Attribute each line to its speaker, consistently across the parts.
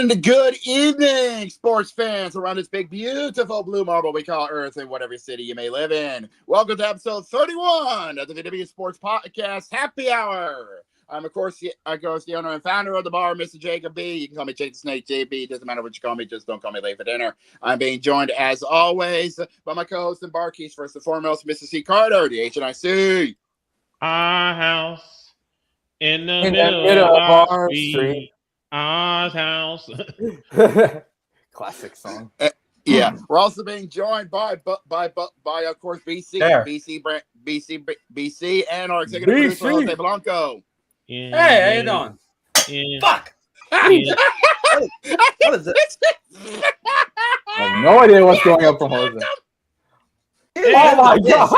Speaker 1: And good evening, sports fans around this big, beautiful blue marble we call Earth in whatever city you may live in. Welcome to episode 31 of the VWU Sports Podcast Happy Hour. I'm, of course, the owner and founder of the bar, Mr. Jacob B. You can call me Jake the Snake, JB. Doesn't matter what you call me, just don't call me late for dinner. I'm being joined, as always, by my co-host and barkeeps. First and foremost, Mr. C. Carter, the HNIC.
Speaker 2: Our house in the middle of our street. Our house.
Speaker 3: Classic song.
Speaker 1: Yeah, we're also being joined by of course BC,
Speaker 4: there.
Speaker 1: BC, and our executive producer Jose Blanco.
Speaker 2: Yeah.
Speaker 4: Hey, how you doing?
Speaker 2: Yeah.
Speaker 4: Fuck!
Speaker 2: Yeah.
Speaker 4: What is this?
Speaker 3: I have no idea what's going on from Jose. Oh my god!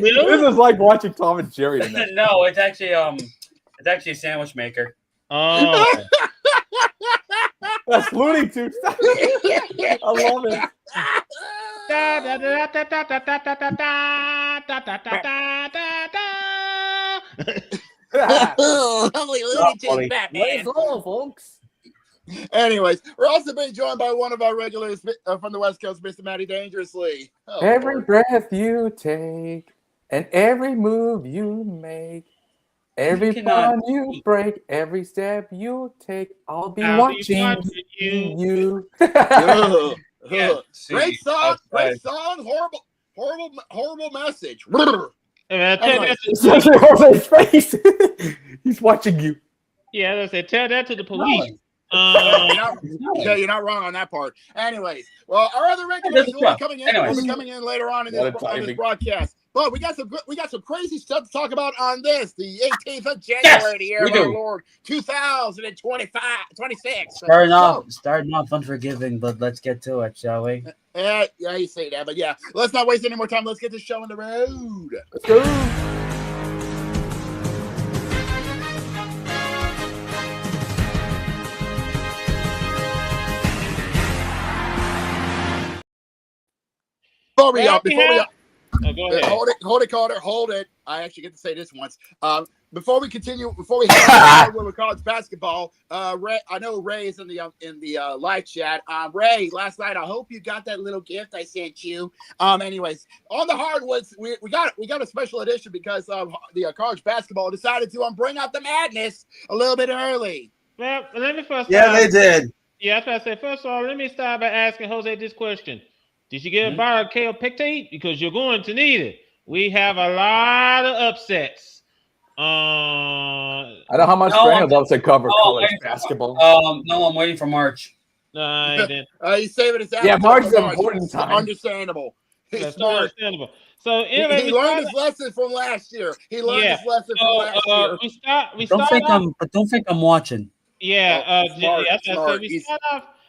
Speaker 3: This is like watching Tom and Jerry tonight.
Speaker 4: No, it's actually a sandwich maker.
Speaker 2: Oh.
Speaker 3: That's Looney Tunes. I love it.
Speaker 1: Holy Looney Tunes, Batman.
Speaker 3: Hello, folks.
Speaker 1: Anyways, we're also being joined by one of our regulars from the West Coast, Mr. Matty Dangerously. Oh,
Speaker 3: Every
Speaker 1: Lord.
Speaker 3: breath you take and every move you make, every bond you break, every step you take, I'll be watching you.
Speaker 2: Yeah.
Speaker 1: Great song, horrible message.
Speaker 3: Jose's face. He's watching you.
Speaker 2: Yeah, they said tell that to the police.
Speaker 1: You're not wrong on that part. Anyways, well, our other regulars will be coming in later on in this broadcast. But we got some crazy stuff to talk about on this, the 18th of January, the year of our Lord 2026.
Speaker 4: Starting off unforgiving, but let's get to it, shall we?
Speaker 1: Yeah, you say that, but yeah, let's not waste any more time. Let's get this show on the road.
Speaker 3: Let's go.
Speaker 1: Before we go ahead. Hold it, Carter. Hold it. I actually get to say this once. Before we continue, before we head with college basketball, Ray, I know Ray is in the live chat. Ray, last night, I hope you got that little gift I sent you. Anyways, on the hardwoods, we got a special edition because the college basketball decided to bring out the madness a little bit early.
Speaker 2: Well, let me first.
Speaker 4: They did.
Speaker 2: Yeah, that's what I said. First of all, let me start by asking Jose this question. Did you get a bar of kaopectate? Because you're going to need it. We have a lot of upsets.
Speaker 3: I know how much Daniel loves to cover college basketball.
Speaker 4: No, I'm waiting for March.
Speaker 2: No, I didn't.
Speaker 1: You saving his
Speaker 3: Yeah, March is an important time.
Speaker 1: Understandable.
Speaker 2: That's understandable. So anyway,
Speaker 1: he learned his lesson from last year. From last year.
Speaker 4: Don't think I'm watching.
Speaker 2: Yeah,
Speaker 1: smart.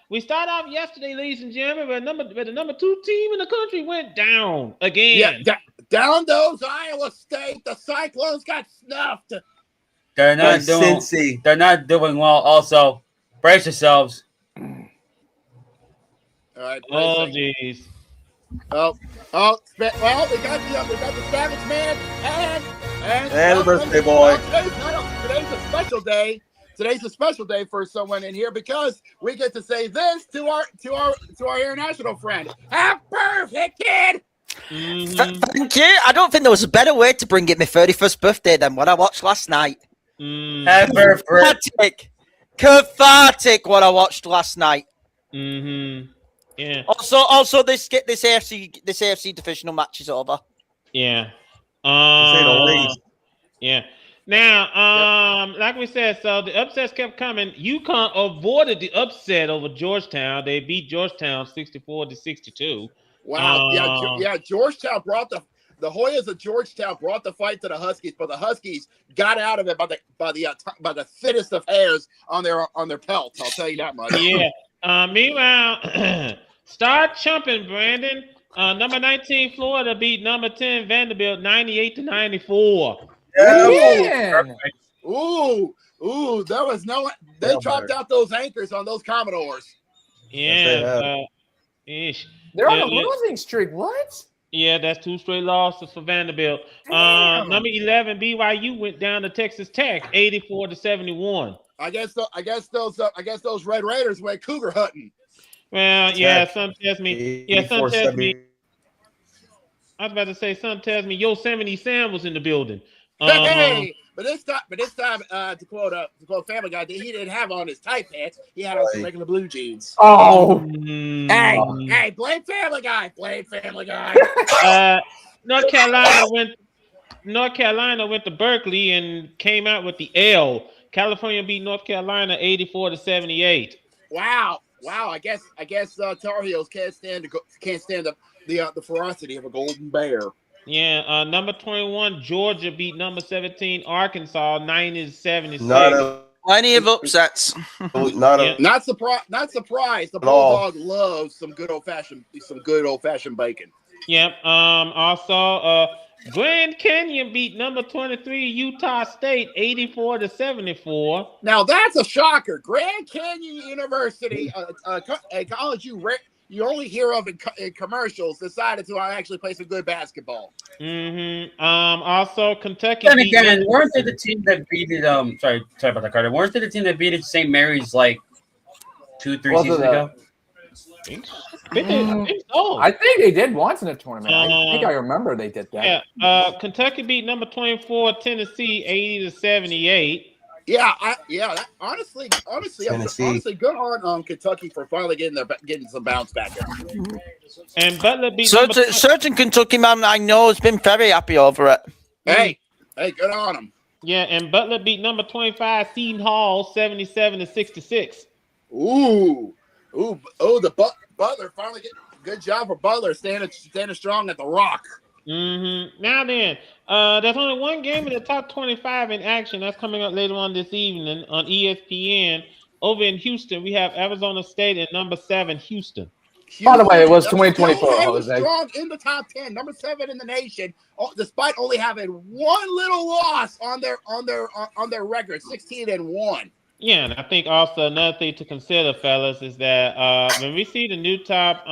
Speaker 2: We start off yesterday, ladies and gentlemen, where the number 2 team in the country went down again.
Speaker 1: Yeah, down those Iowa State. The Cyclones got snuffed.
Speaker 4: They're not doing well. Also, brace yourselves.
Speaker 1: All right.
Speaker 2: Oh, jeez.
Speaker 1: Well, we got the Savage Man and
Speaker 4: the birthday boy.
Speaker 1: Today's a special day. Today's a special day for someone in here because we get to say this to our international friend. Happy birthday, kid!
Speaker 2: Mm-hmm.
Speaker 5: Thank you. I don't think there was a better way to bring it my 31st birthday than what I watched last night.
Speaker 4: Happy birthday.
Speaker 5: Cathartic what I watched last night.
Speaker 2: Mm-hmm. Yeah.
Speaker 5: Also this AFC divisional match is over.
Speaker 2: Yeah.
Speaker 4: Yeah.
Speaker 2: Now, like we said, so the upsets kept coming. UConn avoided the upset over Georgetown. They beat Georgetown 64-62.
Speaker 1: Wow. Georgetown brought the Hoyas of Georgetown brought the fight to the Huskies, but the Huskies got out of it by the thinnest of hairs on their pelts. I'll tell you that much.
Speaker 2: Yeah. Meanwhile, start chumping, Brandon. Number 19 Florida beat number 10 Vanderbilt 98-94.
Speaker 3: Yeah.
Speaker 1: Ooh, there was no. They chopped out those anchors on those Commodores.
Speaker 2: Yeah.
Speaker 3: They're on a losing streak. What?
Speaker 2: Yeah, that's 2 straight losses for Vanderbilt.
Speaker 3: Damn.
Speaker 2: Number 11 BYU went down to Texas Tech 84-71.
Speaker 1: I guess those Red Raiders went cougar hunting.
Speaker 2: Well, yeah, some tells me. Yeah, some tells me. I was about to say, some tells me Yosemite Sam was in the building.
Speaker 1: Hey, but this time, to quote Family Guy, he didn't have on his tight pants. He had on some regular blue jeans.
Speaker 3: Oh,
Speaker 1: Hey, blame Family Guy. Blame Family Guy.
Speaker 2: North Carolina went to Berkeley and came out with the L. California beat North Carolina 84-78.
Speaker 1: Wow. I guess Tar Heels can't stand the ferocity of a golden bear.
Speaker 2: Yeah, number 21 Georgia beat number 17 Arkansas 90-76.
Speaker 5: Plenty of upsets.
Speaker 1: Not surprised. The Bulldog loves some good old fashioned bacon.
Speaker 2: Yep. Also, Grand Canyon beat number 23 Utah State 84-74.
Speaker 1: Now that's a shocker. Grand Canyon University, a college you only hear of in commercials, decided to actually play some good basketball.
Speaker 2: Also, Kentucky.
Speaker 4: Then again, weren't they the team that beat it? Sorry about that, Carter. Weren't they the team that beat it St. Mary's like 2-3 seasons ago?
Speaker 3: I think they did once in a tournament. I think I remember they did that.
Speaker 2: Yeah. Kentucky beat number 24 Tennessee 80-78.
Speaker 1: Honestly, good on Kentucky for finally getting some bounce back there.
Speaker 2: And Butler beat
Speaker 5: certain Kentucky man I know has been very happy over it.
Speaker 1: Hey, good on him.
Speaker 2: Yeah, and Butler beat number 25 Seton Hall 77-66.
Speaker 1: The Butler finally good job for Butler standing strong at the Rock.
Speaker 2: Now then, there's only one game in the top 25 in action. That's coming up later on this evening on ESPN. Over in Houston, we have Arizona State at number 7, Houston.
Speaker 3: By the way, it was 2024, Jose.
Speaker 1: Strong in the top 10, number 7 in the nation, despite only having one little loss on their record, 16-1.
Speaker 2: Yeah, and I think also another thing to consider, fellas, is that when we see the new top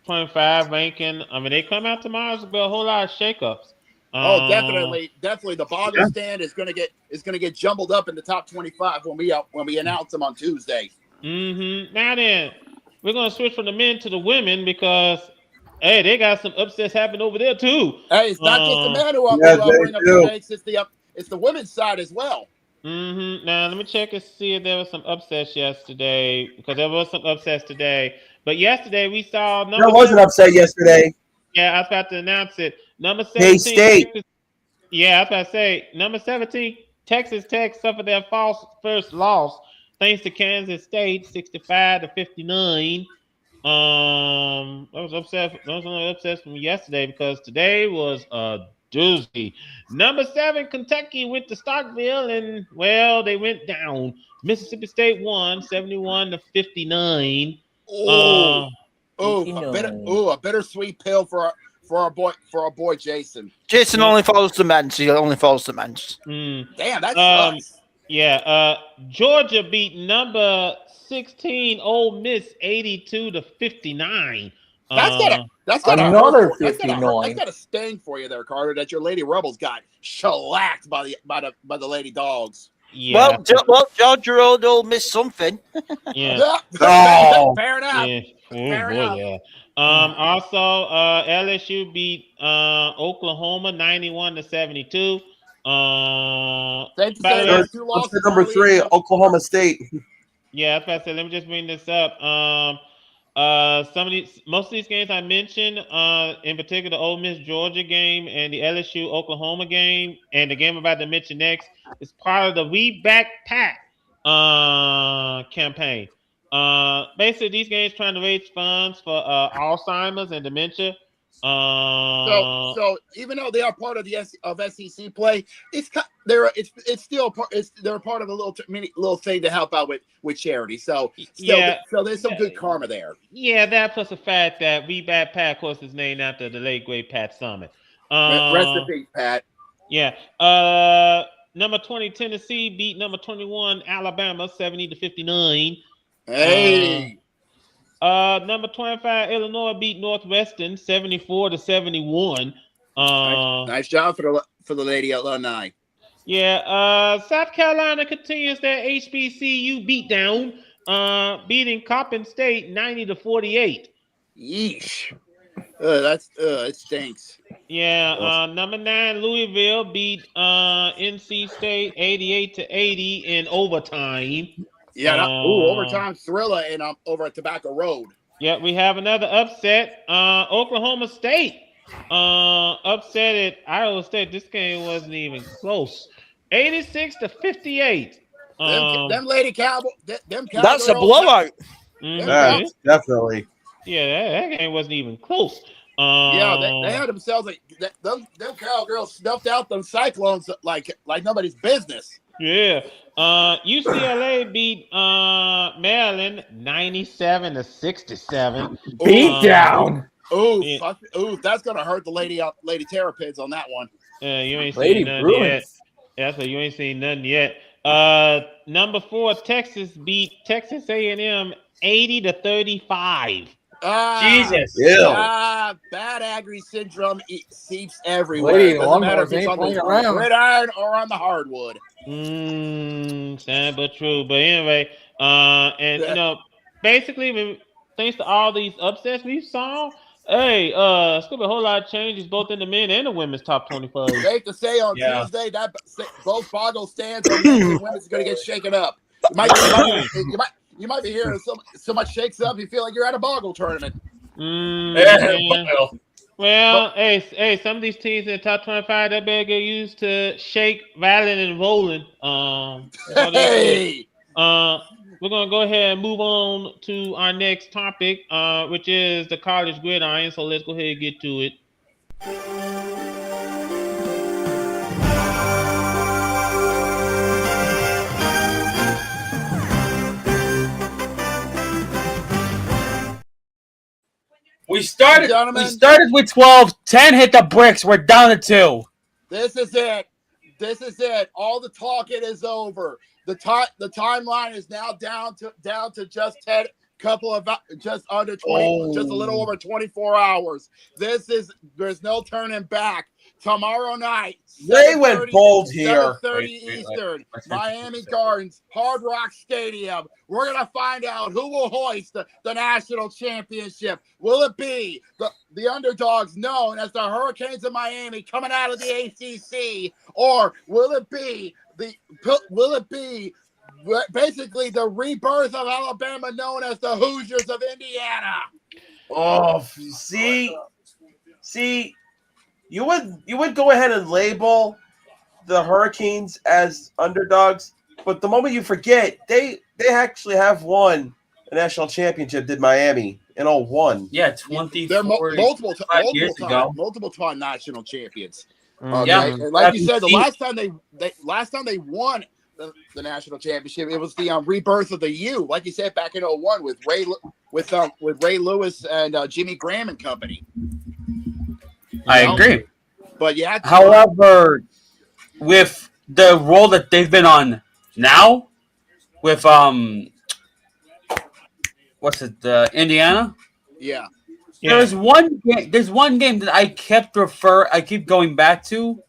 Speaker 2: 25 ranking, I mean, they come out tomorrow, there's going to be a whole lot of shakeups.
Speaker 1: Definitely. The boggle stand is going to get jumbled up in the top 25 when we announce them on Tuesday.
Speaker 2: Now then, we're going to switch from the men to the women because, hey, they got some upsets happening over there too.
Speaker 1: Hey, it's not just the men who bring up the stakes; it's the women's side as well.
Speaker 2: Now let me check and see if there was some upsets yesterday, because there was some upsets today. But yesterday we saw
Speaker 6: there was an upset yesterday.
Speaker 2: Yeah, I was about to announce it. Number 17.
Speaker 6: K-State.
Speaker 2: I was about to say number 17. Texas Tech suffered their first loss thanks to Kansas State, 65-59. That was only upsets from yesterday because today was a doozy. Number 7, Kentucky went to Starkville and they went down. Mississippi State won 71-59.
Speaker 1: A bittersweet pill for our boy Jason.
Speaker 5: Jason only follows the men's. He only follows the men's.
Speaker 1: Damn, that sucks.
Speaker 2: Yeah. Georgia beat number 16 Ole Miss 82-59.
Speaker 1: That's got
Speaker 3: another
Speaker 1: 59. That's got a sting for you there, Carter. That your Lady Rebels got shellacked by the Lady Dogs.
Speaker 2: Yeah.
Speaker 5: Well, Georgia rolled Ole Miss something.
Speaker 2: Yeah.
Speaker 1: Fair enough.
Speaker 2: Yeah.
Speaker 1: Fair enough.
Speaker 2: Yeah. Also, LSU beat Oklahoma 91-72.
Speaker 6: Number 3, Oklahoma State.
Speaker 2: Yeah, that's what I said. Let me just bring this up. Most of these games I mentioned, in particular the Ole Miss Georgia game and the LSU Oklahoma game, and the game I'm about to mention next is part of the We Back Pack campaign. Basically, these games trying to raise funds for Alzheimer's and dementia.
Speaker 1: So even though they are part of SEC play, they're part of a little thing to help out with charity. So there's some good karma there.
Speaker 2: Yeah, that plus the fact that We Bad Pat, of course, is named after the late great Pat Summit.
Speaker 1: Rest in peace, Pat.
Speaker 2: Yeah. Number 20 Tennessee beat number 21 Alabama 70-59.
Speaker 1: Hey.
Speaker 2: Number 25 Illinois beat Northwestern 74-71.
Speaker 1: Nice job for the Lady Alumni.
Speaker 2: Yeah, South Carolina continues their HBCU beatdown, beating Coppin State 90-48.
Speaker 1: Yeesh. It stinks.
Speaker 2: Yeah, number 9 Louisville beat NC State 88-80 in overtime.
Speaker 1: Yeah, overtime thriller and over at Tobacco Road.
Speaker 2: Yeah, we have another upset. Oklahoma State upset at Iowa State. This game wasn't even close. 86-58.
Speaker 1: Them Lady Cowboys.
Speaker 5: That's a blowout.
Speaker 6: That's definitely.
Speaker 2: Yeah, that game wasn't even close.
Speaker 1: Yeah, they had themselves them cowgirls snuffed out them Cyclones like nobody's business.
Speaker 2: Yeah. UCLA beat Maryland 97-67.
Speaker 3: Beat down.
Speaker 1: Ooh, that's gonna hurt the Lady Terrapins on that one.
Speaker 2: You ain't
Speaker 3: Lady
Speaker 2: seen nothing
Speaker 3: Bruins.
Speaker 2: yet. That's what you ain't seen nothing yet. Number 4 Texas beat Texas A&M 80-35.
Speaker 4: Jesus.
Speaker 6: Yeah.
Speaker 1: Bad agri syndrome seeps everywhere.
Speaker 3: Lady
Speaker 1: Doesn't matter if
Speaker 3: Longhorns
Speaker 1: it's
Speaker 3: ain't
Speaker 1: on
Speaker 3: playing
Speaker 1: the
Speaker 3: around.
Speaker 1: gridiron or on the hardwood.
Speaker 2: Sad but true. But anyway, and you know, basically, thanks to all these upsets we saw, it's gonna be a whole lot of changes both in the men and the women's top 25.
Speaker 1: Safe to say on Tuesday that both Boggle stands on men's and women's is going to get shaken up. You might be hearing so much shakes up you feel like you're at a Boggle tournament.
Speaker 2: Well, hey, some of these teams in the top 25 that better get used to shake, rattling, and rolling.
Speaker 1: Hey.
Speaker 2: We're gonna go ahead and move on to our next topic, which is the college gridiron. So let's go ahead and get to it.
Speaker 4: We started with 12. 10 hit the bricks. We're down to 2.
Speaker 1: This is it. All the talking is over. The timeline is now down to just 10, just under 20, just a little over 24 hours. There's no turning back. Tomorrow night,
Speaker 6: They went bold here.
Speaker 1: 7:30 Eastern, Miami Gardens, Hard Rock Stadium. We're gonna find out who will hoist the national championship. Will it be the underdogs known as the Hurricanes of Miami coming out of the ACC, or will it be basically the rebirth of Alabama known as the Hoosiers of Indiana?
Speaker 6: Oh, see. You would go ahead and label the Hurricanes as underdogs, but the moment you forget, they actually have won a national championship. Did Miami in 01?
Speaker 4: Yeah, 20.
Speaker 1: They're multiple time national champions. Okay? And like you said, the last time they won the national championship, it was the rebirth of the U, like you said, back in 01 with Ray Lewis and Jimmy Graham and company.
Speaker 4: I agree.
Speaker 1: But yeah.
Speaker 4: However, with the role that they've been on now, with Indiana?
Speaker 1: Yeah.
Speaker 4: There's one game that I keep going back to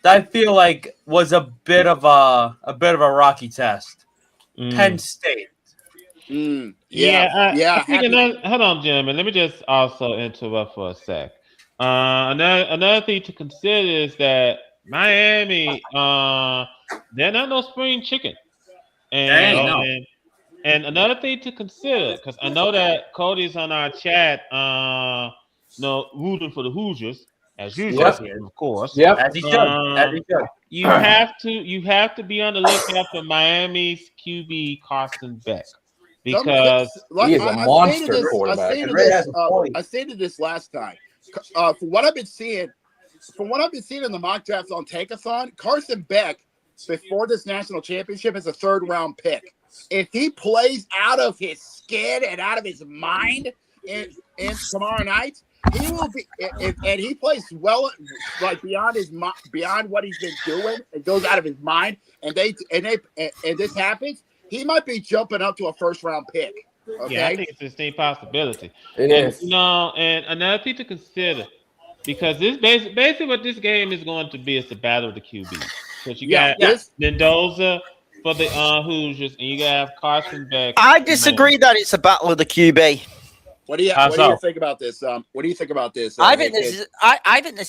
Speaker 4: that I feel like was a bit of a rocky test. Penn State.
Speaker 2: I think hold on, gentlemen. Let me just also interrupt for a sec. Another thing to consider is that Miami, they're not no spring chicken. And another thing to consider, because I know that Cody's on our chat, rooting for the Hoosiers, as usual, of course.
Speaker 3: Yep.
Speaker 4: As he should.
Speaker 2: You have to be on the lookout for Miami's QB Carson Beck. Because
Speaker 3: he is a monster quarterback.
Speaker 1: I stated this last time. From what I've been seeing in the mock drafts on Tankathon, Carson Beck, before this national championship, is a 3rd round pick. If he plays out of his skin and out of his mind in tomorrow night, he will be. And he plays well, like beyond what he's been doing, and goes out of his mind, and this happens, he might be jumping up to a 1st round pick. Okay?
Speaker 2: Yeah, I think it's a distinct possibility.
Speaker 3: It is.
Speaker 2: And another thing to consider, because this basically what this game is going to be is the battle of the QB. Because you got Mendoza for the Hoosiers, and you got Carson Beck.
Speaker 5: I disagree that it's a battle of the QB.
Speaker 1: What do you think about this? What do you think about this?
Speaker 5: I think this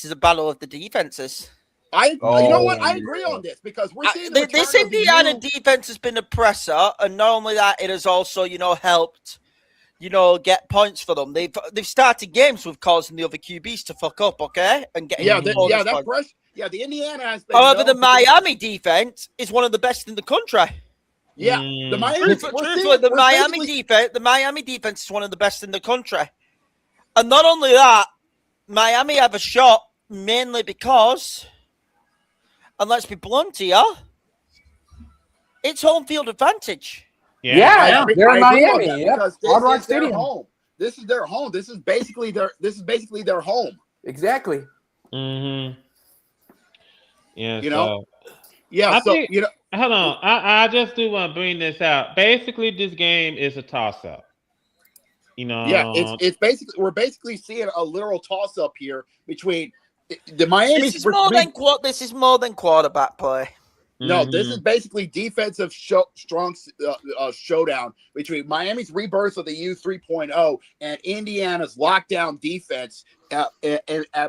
Speaker 5: is a battle of the defenses.
Speaker 1: You know what? I agree on this because we're seeing
Speaker 5: this Indiana defense has been a presser, and not only that, it has also helped get points for them. They've started games with causing the other QBs to fuck up, okay, and getting
Speaker 1: that pressure. Yeah, the Indiana has been.
Speaker 5: However, the Miami defense is one of the best in the country.
Speaker 1: Yeah, the Miami.
Speaker 5: The Miami defense is one of the best in the country, and not only that, Miami have a shot mainly because, and let's be blunt here, it's home field advantage.
Speaker 3: Yeah, they're in Miami.
Speaker 1: Yeah, Hard Rock Stadium. Home. This is their home. This is basically their home.
Speaker 3: Exactly.
Speaker 2: Mm-hmm. Yeah. Hold on. I just do want to bring this out. Basically, this game is a toss-up.
Speaker 1: Yeah, it's basically we're basically seeing a literal toss-up here between the Miami.
Speaker 5: This is more than quarterback play.
Speaker 1: No, this is basically defensive strong showdown between Miami's rebirth of the U 3.0 and Indiana's lockdown defense at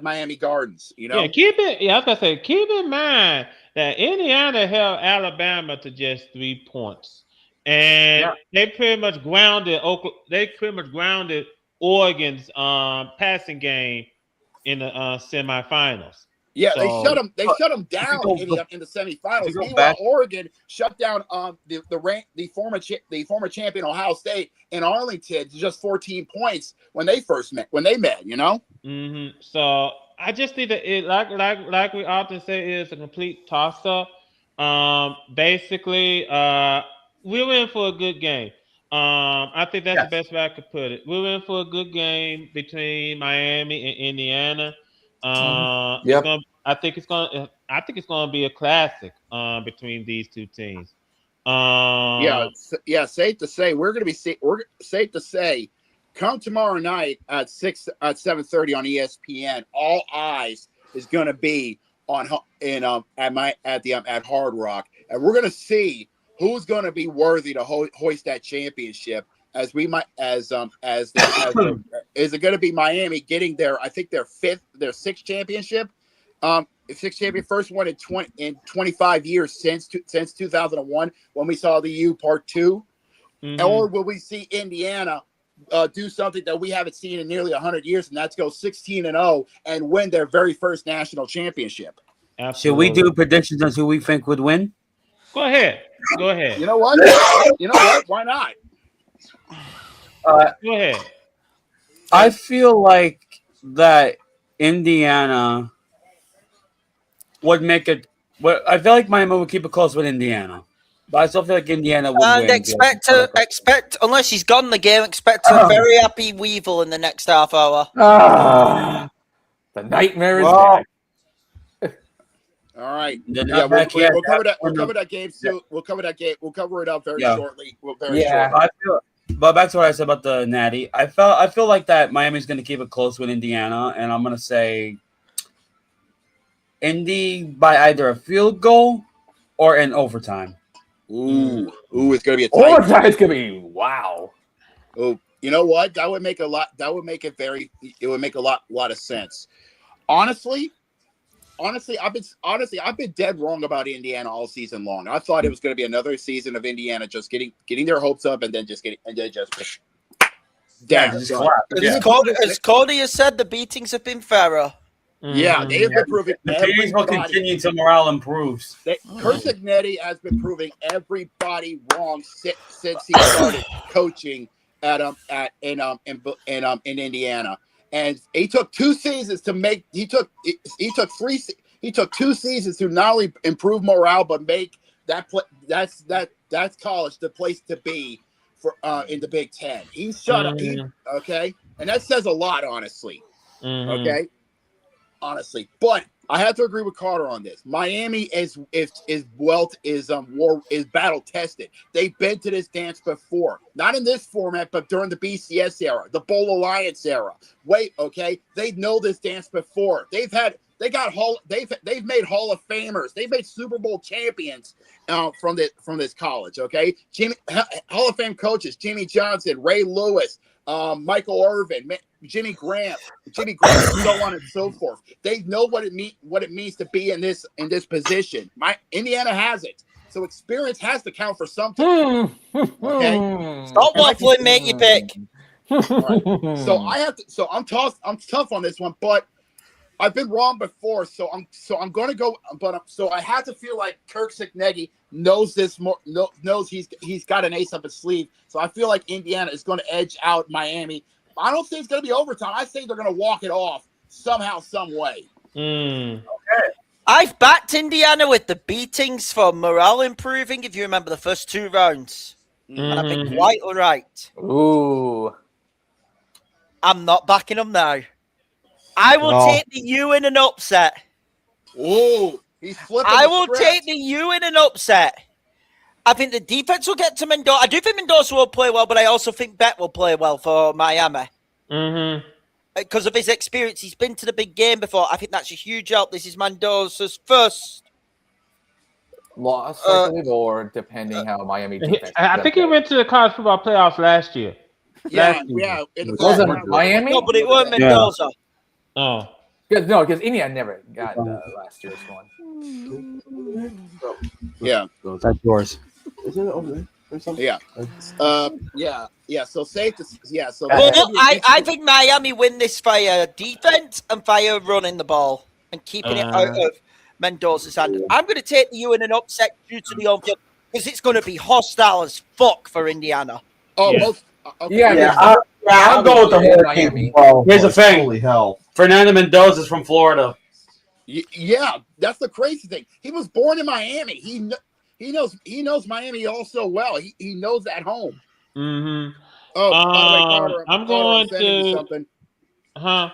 Speaker 1: Miami Gardens.
Speaker 2: Yeah, keep in mind that Indiana held Alabama to just 3 points, and they pretty much grounded Oregon's passing game in the semifinals.
Speaker 1: Yeah, they shut them down in the semifinals. Meanwhile, Oregon shut down the former champion Ohio State in Arlington to just 14 points when they met.
Speaker 2: Mm-hmm. So I just think that it like we often say, it's a complete toss up. Basically, we're in for a good game. I think that's the best way I could put it. We're in for a good game between Miami and Indiana. I think it's gonna be a classic between these two teams.
Speaker 1: Safe to say safe to say, come tomorrow night at 7:30 on ESPN. All eyes is going to be on at Hard Rock, and we're going to see who's going to be worthy to hoist that championship. Is it going to be Miami getting their sixth championship? First one in 25 years since 2001 when we saw the U Part 2, or will we see Indiana do something that we haven't seen in nearly 100 years, and that's go 16-0 and win their very first national championship?
Speaker 4: Absolutely. Should we do predictions on who we think would win?
Speaker 2: Go ahead.
Speaker 1: You know what? Why not?
Speaker 2: Go ahead.
Speaker 4: I feel like that Indiana would make it. I feel like Miami would keep it close with Indiana, but I still feel like Indiana would win.
Speaker 5: Expect unless he's gone the game, expect a very happy Weevil in the next half hour.
Speaker 3: The nightmare is back.
Speaker 1: All right. We'll cover that game soon. We'll cover that game. We'll cover it up very shortly. Shortly.
Speaker 4: But back to what I said about the Natty. I feel like that Miami's going to keep it close with Indiana, and I'm going to say Indy by either a field goal or in overtime.
Speaker 1: Ooh, it's going to be a
Speaker 3: tight overtime. It's going to be wow.
Speaker 1: Oh, you know what? That would make a lot. That would make it very. It would make a lot of sense. Honestly, I've been dead wrong about Indiana all season long. I thought it was going to be another season of Indiana just getting their hopes up and then just down.
Speaker 5: As Cody has said, the beatings have been fairer.
Speaker 1: Yeah, they have been proving.
Speaker 4: The beatings will continue until morale improves.
Speaker 1: Kursignetti has been proving everybody wrong since he started coaching in Indiana. And he took 2 seasons to make. He took 2 seasons to not only improve morale but make that that's college the place to be for in the Big Ten. He shut up. Okay, and that says a lot, honestly. Okay, honestly, but I have to agree with Carter on this. Miami is battle tested. They've been to this dance before, not in this format, but during the BCS era, the Bowl Alliance era. They know this dance before. They've had they've made Hall of Famers. They've made Super Bowl champions from this college. Okay, Hall of Fame coaches: Jimmy Johnson, Ray Lewis, Michael Irvin, Jimmy Graham, and so on and so forth. They know what it means to be in this position. Indiana has it, so experience has to count for something. Okay,
Speaker 5: stop waffling, make you pick.
Speaker 1: Right. So I'm tough on this one, but I've been wrong before, so I'm going to go. But so I have to feel like Kirk Cignetti knows this more. Knows he's got an ace up his sleeve. So I feel like Indiana is going to edge out Miami. I don't think it's going to be overtime. I think they're going to walk it off somehow, some way.
Speaker 6: Okay.
Speaker 5: I've backed Indiana with the beatings for morale improving. If you remember the first 2 rounds, and I've been quite all right.
Speaker 3: Ooh.
Speaker 5: I'm not backing them now. I will take the U in an upset.
Speaker 1: Ooh, he's flipping.
Speaker 5: I will take the U in an upset. I think the defense will get to Mendoza. I do think Mendoza will play well, but I also think Beck will play well for Miami. Because of his experience. He's been to the big game before. I think that's a huge help. This is Mendoza's first
Speaker 3: loss, I believe, or depending how Miami defense.
Speaker 2: I think he went to the college football playoffs last year.
Speaker 1: Yeah.
Speaker 3: It wasn't Miami?
Speaker 5: No, but it wasn't Mendoza.
Speaker 2: Oh.
Speaker 3: Because Indiana never got last year's one.
Speaker 1: Yeah.
Speaker 4: That's yours.
Speaker 6: Isn't it over there? Or something?
Speaker 1: Yeah. Yeah. So safe to So
Speaker 5: Well, I think Miami win this via defense and via running the ball and keeping it out of Mendoza's hand. I'm going to take the U in an upset due to the home field because it's going to be hostile as fuck for Indiana.
Speaker 1: Oh,
Speaker 2: Yeah.
Speaker 1: okay.
Speaker 4: I'm going with the
Speaker 3: Miami.
Speaker 4: Well, here's the thing.
Speaker 6: Holy hell.
Speaker 4: Fernando Mendoza's from Florida.
Speaker 1: Yeah, that's the crazy thing. He was born in Miami. He knows Miami all so well. He knows that home.
Speaker 2: Mm-hmm.
Speaker 1: Oh, by the way, Carter,
Speaker 2: I'm going
Speaker 1: sending you
Speaker 2: to.
Speaker 1: something.
Speaker 2: Huh?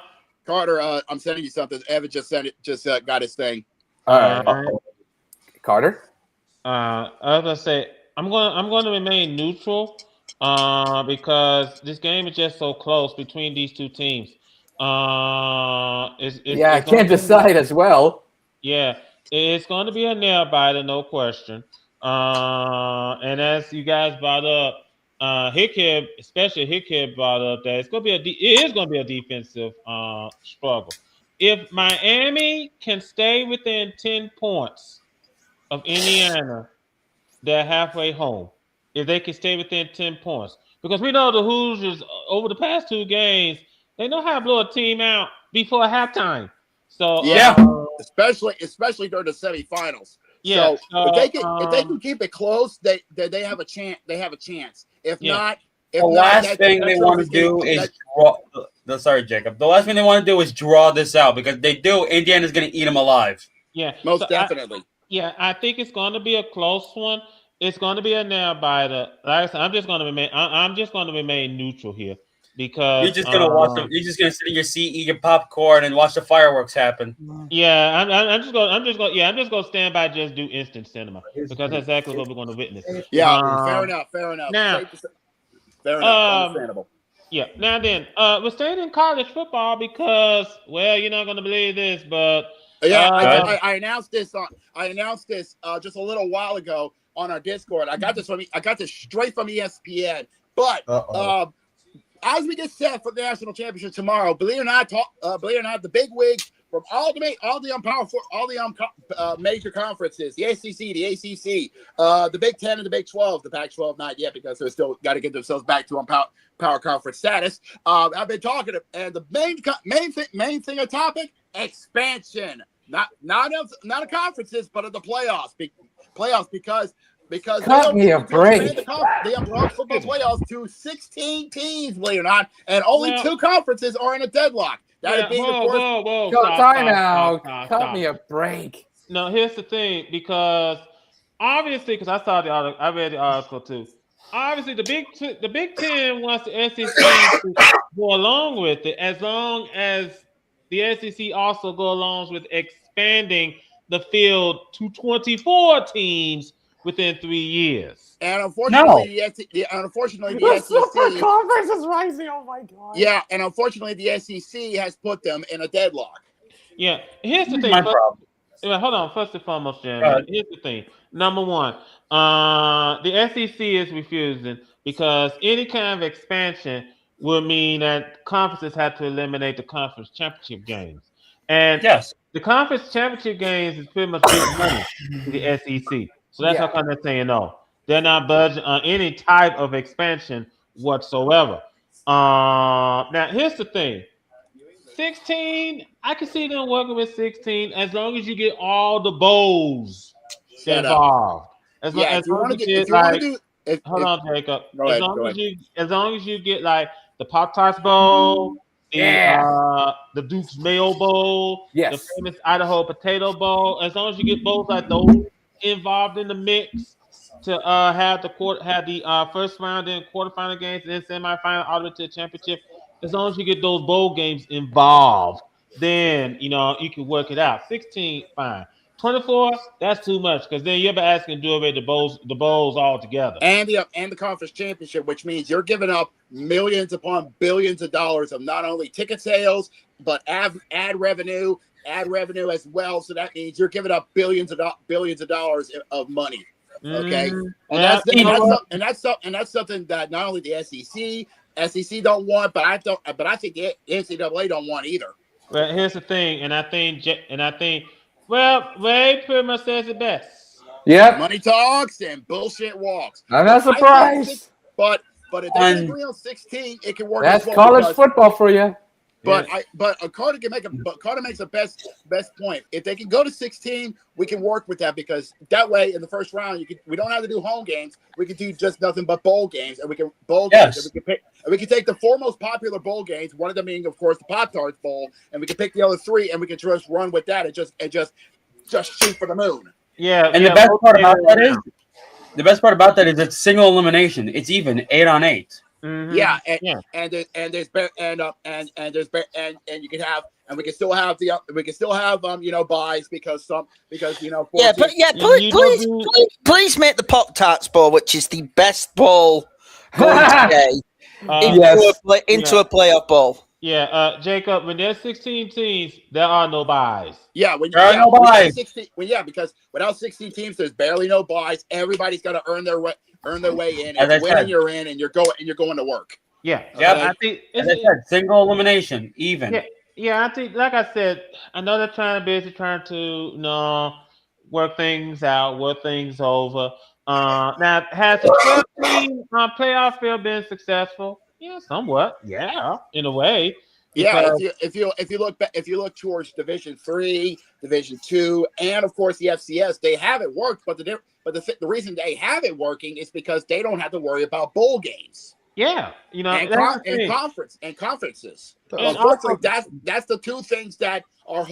Speaker 1: Carter, I'm sending you something. Evan just sent it. Just got his thing.
Speaker 3: All right. Carter?
Speaker 2: I was gonna say I'm going to remain neutral because this game is just so close between these two teams.
Speaker 3: I can't decide as well.
Speaker 2: Yeah, it's going to be a nail biter, no question. And as you guys brought up, especially Hickhead brought up that it is going to be a defensive struggle. If Miami can stay within 10 points of Indiana, they're halfway home. If they can stay within 10 points. Because we know the Hoosiers, over the past 2 games, they know how to blow a team out before halftime. So
Speaker 1: especially during the semifinals.
Speaker 2: Yeah.
Speaker 1: So if they can keep it close, they have a chance. They have a chance. If not,
Speaker 4: the last thing they want to do is draw. Sorry, Jacob. The last thing they want to do is draw this out because if they do, Indiana's going to eat them alive.
Speaker 2: Yeah,
Speaker 1: most definitely.
Speaker 2: I think it's going to be a close one. It's going to be a nail biter. Like I said, I'm just going to remain neutral here because
Speaker 4: you're just going to watch them. You're just going to sit in your seat, eat your popcorn, and watch the fireworks happen.
Speaker 2: Yeah, I'm just going to stand by, just do instant cinema because that's exactly what we're going to witness.
Speaker 1: Yeah, fair enough.
Speaker 2: Now,
Speaker 1: fair enough. Understandable.
Speaker 2: Yeah. Now then, we're staying in college football because, well, you're not going to believe this, but
Speaker 1: I announced this just a little while ago on our Discord. I got this straight from ESPN. But as we get set for the national championship tomorrow, believe it or not, the big wigs from all the major conferences, the ACC, the ACC, the Big 10 and the Big 12, the Pac-12 not yet because they're still got to get themselves back to power conference status. I've been talking to, and the main thing of topic, expansion, not of conferences, but of the playoffs. Because
Speaker 3: cut me a break.
Speaker 1: They have football playoffs to 16 teams, believe it or not, and only 2 conferences are in a deadlock.
Speaker 2: Whoa!
Speaker 3: Time out. Cut me a break.
Speaker 2: No, here's the thing, because obviously, because I read the article too. Obviously, the Big Ten wants the SEC to go along with it, as long as the SEC also go along with expanding the field to 24 teams within 3 years.
Speaker 1: And unfortunately, the
Speaker 3: Super conference is rising. Oh my god.
Speaker 1: Yeah, and unfortunately, the SEC has put them in a deadlock.
Speaker 2: Yeah, here's the thing.
Speaker 4: My problem.
Speaker 2: Hold on. First and foremost, Jeremy, here's the thing. Number one, the SEC is refusing because any kind of expansion would mean that conferences had to eliminate the conference championship games. And
Speaker 4: Yes.
Speaker 2: the conference championship games is pretty much big money to the SEC. So that's how come they're saying no. They're not budging on any type of expansion whatsoever. Now, here's the thing. 16, I can see them working with 16 as long as you get all the bowls involved. As long as you get like, hold on, Jacob. As long as you get like the Pop Tarts Bowl, the Duke's Mayo Bowl, the famous Idaho Potato Bowl. As long as you get bowls like those involved in the mix to have the first round and quarterfinal games and then semifinal all the way to the championship. As long as you get those bowl games involved, then you can work it out. 16, fine. 24, that's too much because then you're asking to do away the bowls all together.
Speaker 1: And the conference championship, which means you're giving up millions upon billions of dollars of not only ticket sales but ad revenue as well. So that means you're giving up billions of dollars of money. Okay, and that's something that not only the SEC don't want, but I think the NCAA don't want either.
Speaker 2: Well, here's the thing, and I think, well, Ray pretty much says it best.
Speaker 3: Yep.
Speaker 1: Money talks and bullshit walks.
Speaker 3: I'm not surprised.
Speaker 1: But if they can agree on 16, it can work.
Speaker 3: That's college football for you.
Speaker 1: But Carter makes a best point. If they can go to 16, we can work with that because that way in the first round we don't have to do home games. We can do just nothing but bowl games, and we can games. And we can take the four most popular bowl games, one of them being, of course, the Pop-Tarts Bowl, and we can pick the other three, and we can just run with that and just shoot for the moon.
Speaker 2: Yeah.
Speaker 4: And the best part about that is it's single elimination. It's even 8 on 8.
Speaker 1: Mm-hmm. Yeah, and you can have, and we can still have buys because 14,
Speaker 5: please make the Pop Tarts Bowl, which is the best bowl going today, into a playoff bowl.
Speaker 2: Yeah, Jacob, when there's 16 teams, there are no buys.
Speaker 1: Yeah,
Speaker 4: there are no buys.
Speaker 1: Because without 16 teams, there's barely no buys. Everybody's got to earn their way in. If you win, you're in, and you're going to work.
Speaker 2: Yeah,
Speaker 4: I think it's single elimination, even.
Speaker 2: Yeah, I think, like I said, I know they're trying to work things out, work things over. Now, has the 12-team playoff field been successful? Yeah, somewhat. Yeah, in a way.
Speaker 1: Yeah, if you look towards Division 3, Division 2, and of course the FCS, they have it worked. But the reason they have it working is because they don't have to worry about bowl games.
Speaker 2: Yeah,
Speaker 1: and conferences. Unfortunately, that's the two things that are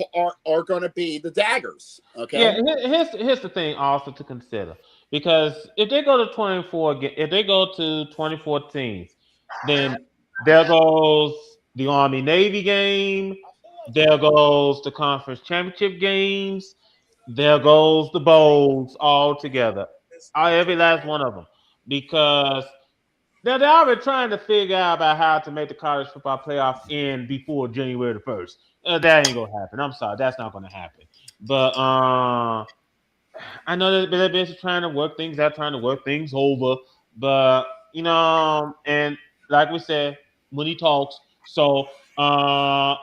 Speaker 1: going to be the daggers. Okay.
Speaker 2: Yeah, here's the thing also to consider, because if they go to 24 teams, then there goes the Army-Navy game, there goes the conference championship games, there goes the bowls all together, every last one of them, because they're already trying to figure out about how to make the college football playoff end before January the 1st. That ain't gonna happen. I'm sorry, that's not gonna happen. But I know that they're busy trying to work things out, trying to work things over. But and like we said, money talks. So but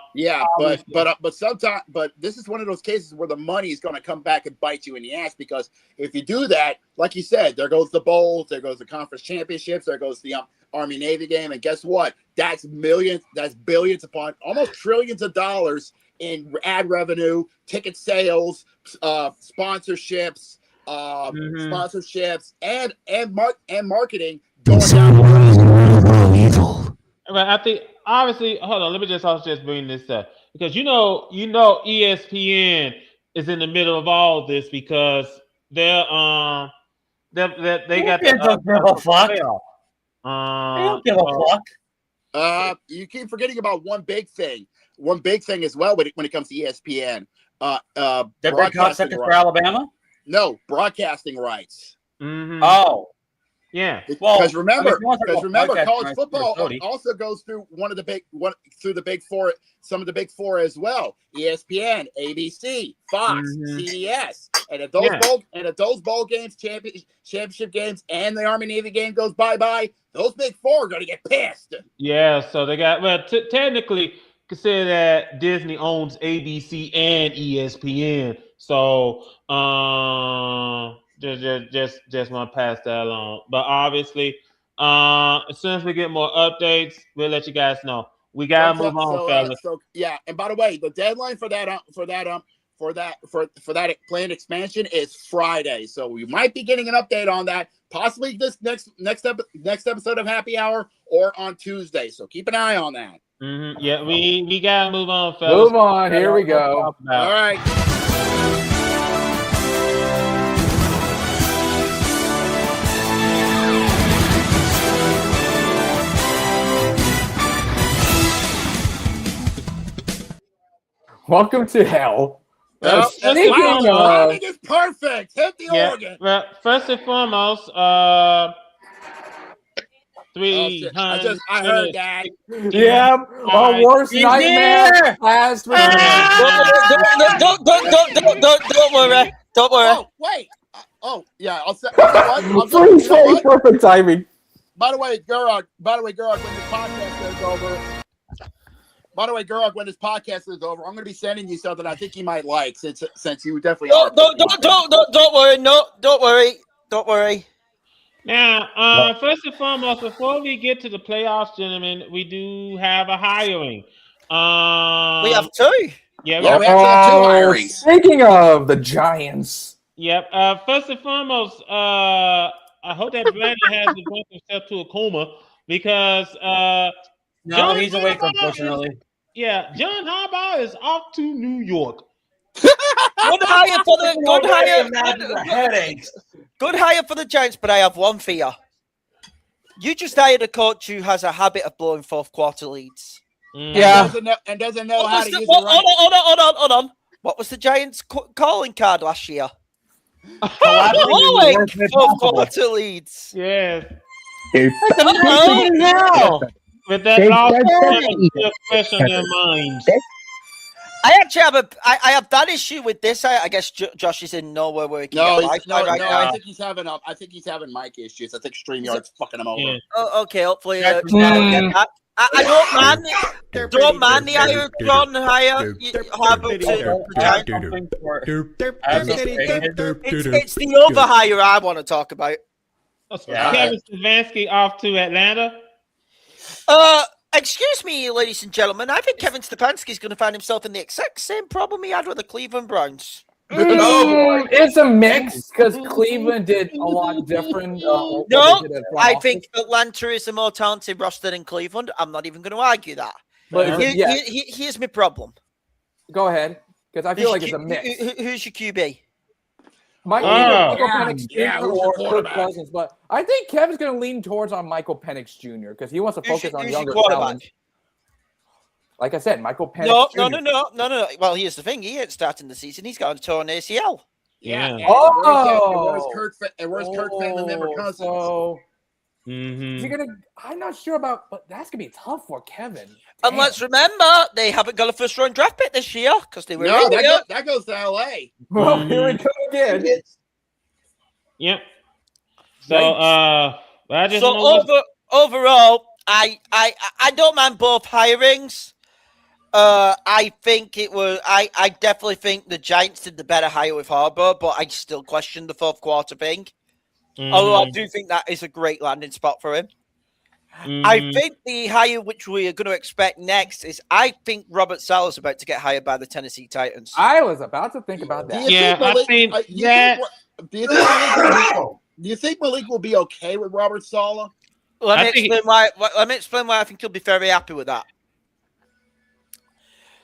Speaker 2: this is one of those cases where the money is going to come back and bite you in the ass, because if you do that, like you said, there goes the bowls, there goes the conference championships, there goes the Army-Navy game, and guess what? That's billions upon almost trillions of dollars in ad revenue, ticket sales, sponsorships, and marketing going down. But I think, obviously, hold on. Let me just bring this up, because ESPN is in the middle of all this, because they got
Speaker 4: the
Speaker 1: you keep forgetting about one big thing. One big thing as well when it comes to ESPN.
Speaker 4: Broadcasting for Alabama?
Speaker 1: No, broadcasting rights.
Speaker 2: Mm-hmm.
Speaker 4: Oh.
Speaker 2: Yeah.
Speaker 1: Because
Speaker 4: Well,
Speaker 1: remember,
Speaker 4: podcast
Speaker 1: college
Speaker 4: rights
Speaker 1: football
Speaker 4: for Cody.
Speaker 1: also goes through through the big four, some of the big four as well. ESPN, ABC, Fox, CBS, and if those bowl games, championship games, and the Army Navy game goes bye, those big four are going to get pissed.
Speaker 2: Yeah. So they got technically consider that Disney owns ABC and ESPN. So just want to pass that along. But obviously, as soon as we get more updates, we'll let you guys know. We gotta move on, fellas.
Speaker 1: And by the way, the deadline for that planned expansion is Friday. So we might be getting an update on that, possibly this next episode of Happy Hour or on Tuesday. So keep an eye on that.
Speaker 2: Mm-hmm. Yeah, we gotta move on, fellas.
Speaker 3: Move on. Here we go.
Speaker 1: All right.
Speaker 3: Welcome to hell.
Speaker 1: Timing is perfect. Hit the organ.
Speaker 2: Well, first and foremost, 300.
Speaker 1: I heard that.
Speaker 3: Yeah, our worst nightmare last week.
Speaker 5: Don't worry. Don't worry.
Speaker 1: Oh, wait. Yeah. I'll say.
Speaker 3: Perfect timing.
Speaker 1: By the way, Gurok, when this podcast is over. When this podcast is over, I'm going to be sending you something I think you might like, since you definitely.
Speaker 5: Don't worry. No, don't worry.
Speaker 2: Now, first and foremost, before we get to the playoffs, gentlemen, we do have a hiring.
Speaker 5: We have two.
Speaker 2: Yeah,
Speaker 1: we actually have two hirings.
Speaker 3: Speaking of the Giants.
Speaker 2: Yep. First and foremost, I hope that Brandon hasn't brought himself to a coma, because
Speaker 4: No, he's awake, unfortunately.
Speaker 2: John Harbaugh is off to New York.
Speaker 5: Good hire for the
Speaker 6: headaches.
Speaker 5: Good hire for the Giants, but I have one fear. You just hired a coach who has a habit of blowing fourth quarter leads.
Speaker 3: Yeah,
Speaker 1: and doesn't know how to use it.
Speaker 5: Hold on. What was the Giants' calling card last year? Blowing fourth quarter leads.
Speaker 2: Yes.
Speaker 5: Now.
Speaker 2: With that loss, question in their minds.
Speaker 5: I actually have that issue with this. I guess Josh is in nowhere where he can get Wi-Fi right now.
Speaker 1: I think he's having mic issues. I think StreamYard's fucking him over.
Speaker 2: Yeah.
Speaker 5: Oh, okay, hopefully. I don't mind the higher Ron higher Harbaugh to the Giants. It's the over hire I want to talk about.
Speaker 2: Kevin Stefanski off to Atlanta.
Speaker 5: Excuse me, ladies and gentlemen. I think Kevin Stefanski is going to find himself in the exact same problem he had with the Cleveland Browns.
Speaker 3: It's a mix, because Cleveland did a lot different.
Speaker 5: I think Atlanta is a more talented roster than Cleveland. I'm not even going to argue that. But here's my problem.
Speaker 3: Go ahead, because I feel like it's a mix.
Speaker 5: Who's your QB?
Speaker 3: Michael Penix Jr. or Kirk Cousins, but I think Kevin's going to lean towards on Michael Penix Jr. because he wants to focus on younger talent. Like I said, Michael Penix Jr.
Speaker 5: No. Well, here's the thing: he ain't starting the season. He's got a torn ACL.
Speaker 2: Yeah.
Speaker 1: Where's Kirk Fan member Cousins?
Speaker 3: So, I'm not sure about, but that's gonna be tough for Kevin.
Speaker 5: And let's remember, they haven't got a first-round draft pick this year because they were.
Speaker 1: No, that goes to LA.
Speaker 3: Well, here we go again.
Speaker 2: Yep. So,
Speaker 5: overall, I don't mind both hirings. I think it was. I definitely think the Giants did the better hire with Harbaugh, but I still question the fourth quarter thing. Although I do think that is a great landing spot for him. I think the hire which we are going to expect next is I think Robert Saleh is about to get hired by the Tennessee Titans.
Speaker 3: I was about to think about that.
Speaker 1: Do you think Malik will be okay with Robert Saleh?
Speaker 5: Let me explain why I think he'll be very happy with that.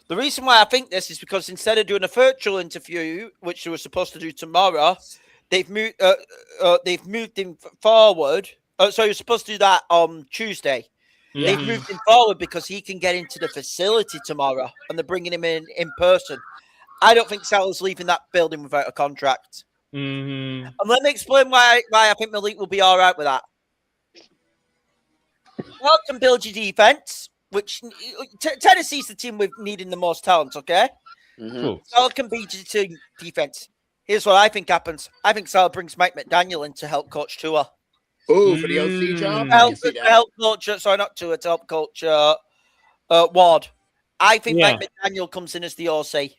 Speaker 5: The reason why I think this is because instead of doing a virtual interview, which they were supposed to do tomorrow, they've moved him forward. So you're supposed to do that on Tuesday. Yeah. They've moved him forward because he can get into the facility tomorrow, and they're bringing him in person. I don't think Saleh's leaving that building without a contract. And let me explain why I think Malik will be all right with that. Falcon build your defense, which Tennessee's the team with needing the most talent, okay? Falcon beat your team defense. Here's what I think happens. I think Sal brings Mike McDaniel in to help coach Tua.
Speaker 1: Ooh, for the OC job?
Speaker 5: Help coach, sorry, not Tua, to help coach Ward. I think Mike McDaniel comes in as the OC.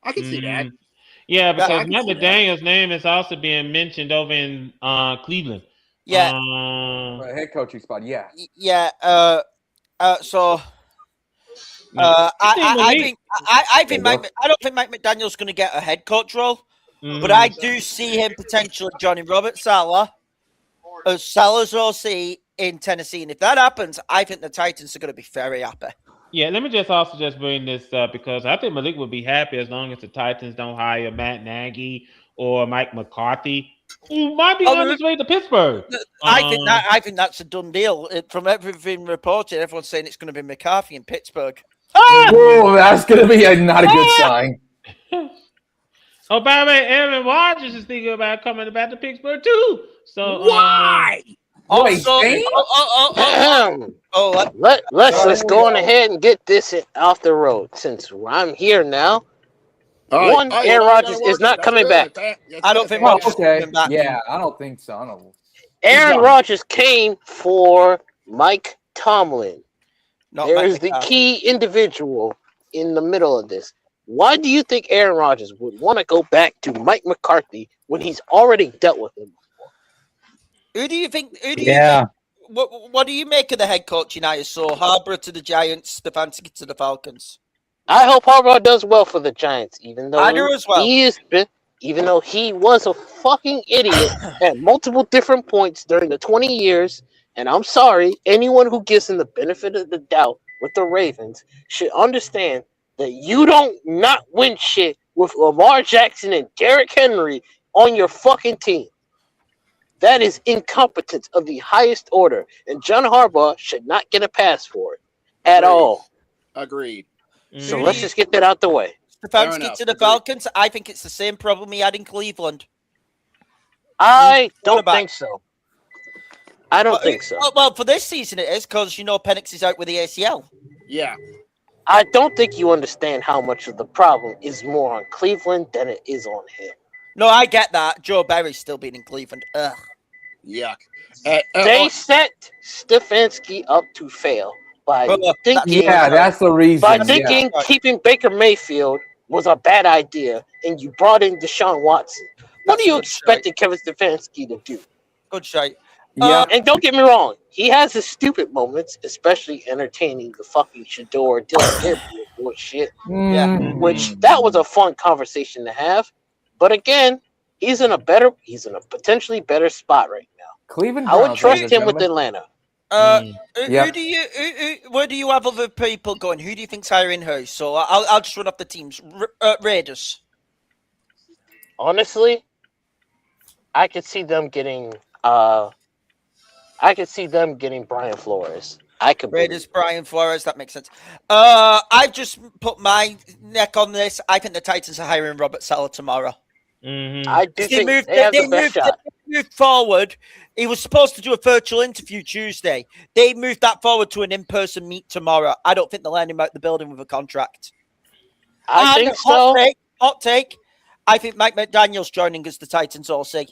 Speaker 1: I can see that.
Speaker 2: Yeah, because Mike McDaniel's name is also being mentioned over in Cleveland.
Speaker 5: Yeah.
Speaker 3: Head coaching spot, yeah.
Speaker 5: Yeah. So I don't think Mike McDaniel's going to get a head coach role, but I do see him potentially joining Robert Saleh as Saleh's OC in Tennessee. And if that happens, I think the Titans are going to be very happy.
Speaker 2: Yeah, let me just bring this up because I think Malik would be happy as long as the Titans don't hire Matt Nagy or Mike McCarthy, who might be on his way to Pittsburgh.
Speaker 5: I think that's a done deal. From everything reported, everyone's saying it's going to be McCarthy in Pittsburgh.
Speaker 3: Oh, that's going to be not a good sign.
Speaker 2: Oh, by the way, Aaron Rodgers is thinking about coming back to Pittsburgh too. So
Speaker 1: why?
Speaker 7: Let's go on ahead and get this off the road since I'm here now. Aaron Rodgers is not coming back.
Speaker 5: I don't think
Speaker 3: Rodgers is coming back. Yeah, I don't think so.
Speaker 7: Aaron Rodgers came for Mike Tomlin. There is the key individual in the middle of this. Why do you think Aaron Rodgers would want to go back to Mike McCarthy when he's already dealt with him?
Speaker 5: Who do you think? What do you make of the head coach United? So Harbaugh to the Giants, Stefanski to the Falcons.
Speaker 7: I hope Harbaugh does well for the Giants, even though
Speaker 5: I do as well.
Speaker 7: Even though he was a fucking idiot at multiple different points during the 20 years. And I'm sorry, anyone who gives him the benefit of the doubt with the Ravens should understand that you don't not win shit with Lamar Jackson and Derrick Henry on your fucking team. That is incompetence of the highest order, and John Harbaugh should not get a pass for it at all.
Speaker 1: Agreed.
Speaker 7: So let's just get that out the way.
Speaker 5: Stefanski to the Falcons, I think it's the same problem he had in Cleveland.
Speaker 7: I don't think so. I don't think so.
Speaker 5: Well, for this season it is, because Penix is out with the ACL.
Speaker 1: Yeah.
Speaker 7: I don't think you understand how much of the problem is more on Cleveland than it is on him.
Speaker 5: No, I get that. Joe Barry's still being in Cleveland. Ugh.
Speaker 1: Yuck.
Speaker 7: They set Stefanski up to fail by thinking.
Speaker 3: Yeah, that's the reason.
Speaker 7: By thinking keeping Baker Mayfield was a bad idea, and you brought in Deshaun Watson. What do you expect Kevin Stefanski to do?
Speaker 5: Good shite.
Speaker 3: Yeah,
Speaker 7: and don't get me wrong, he has his stupid moments, especially entertaining the fucking Shador Dylan Gabriel bullshit. Which that was a fun conversation to have. But again, he's in a potentially better spot right now.
Speaker 3: Cleveland.
Speaker 7: I would trust him with Atlanta.
Speaker 5: Where do you have other people going? Who do you think's hiring who? So I'll just run off the teams. Raiders.
Speaker 7: Honestly, I could see them getting Brian Flores.
Speaker 5: Raiders, Brian Flores. That makes sense. I've just put my neck on this. I think the Titans are hiring Robert Saleh tomorrow.
Speaker 7: I do think they have the best shot.
Speaker 5: They moved forward. He was supposed to do a virtual interview Tuesday. They moved that forward to an in-person meet tomorrow. I don't think they'll land him out the building with a contract.
Speaker 7: I think so.
Speaker 5: Hot take. I think Mike McDaniel's joining as the Titans OC.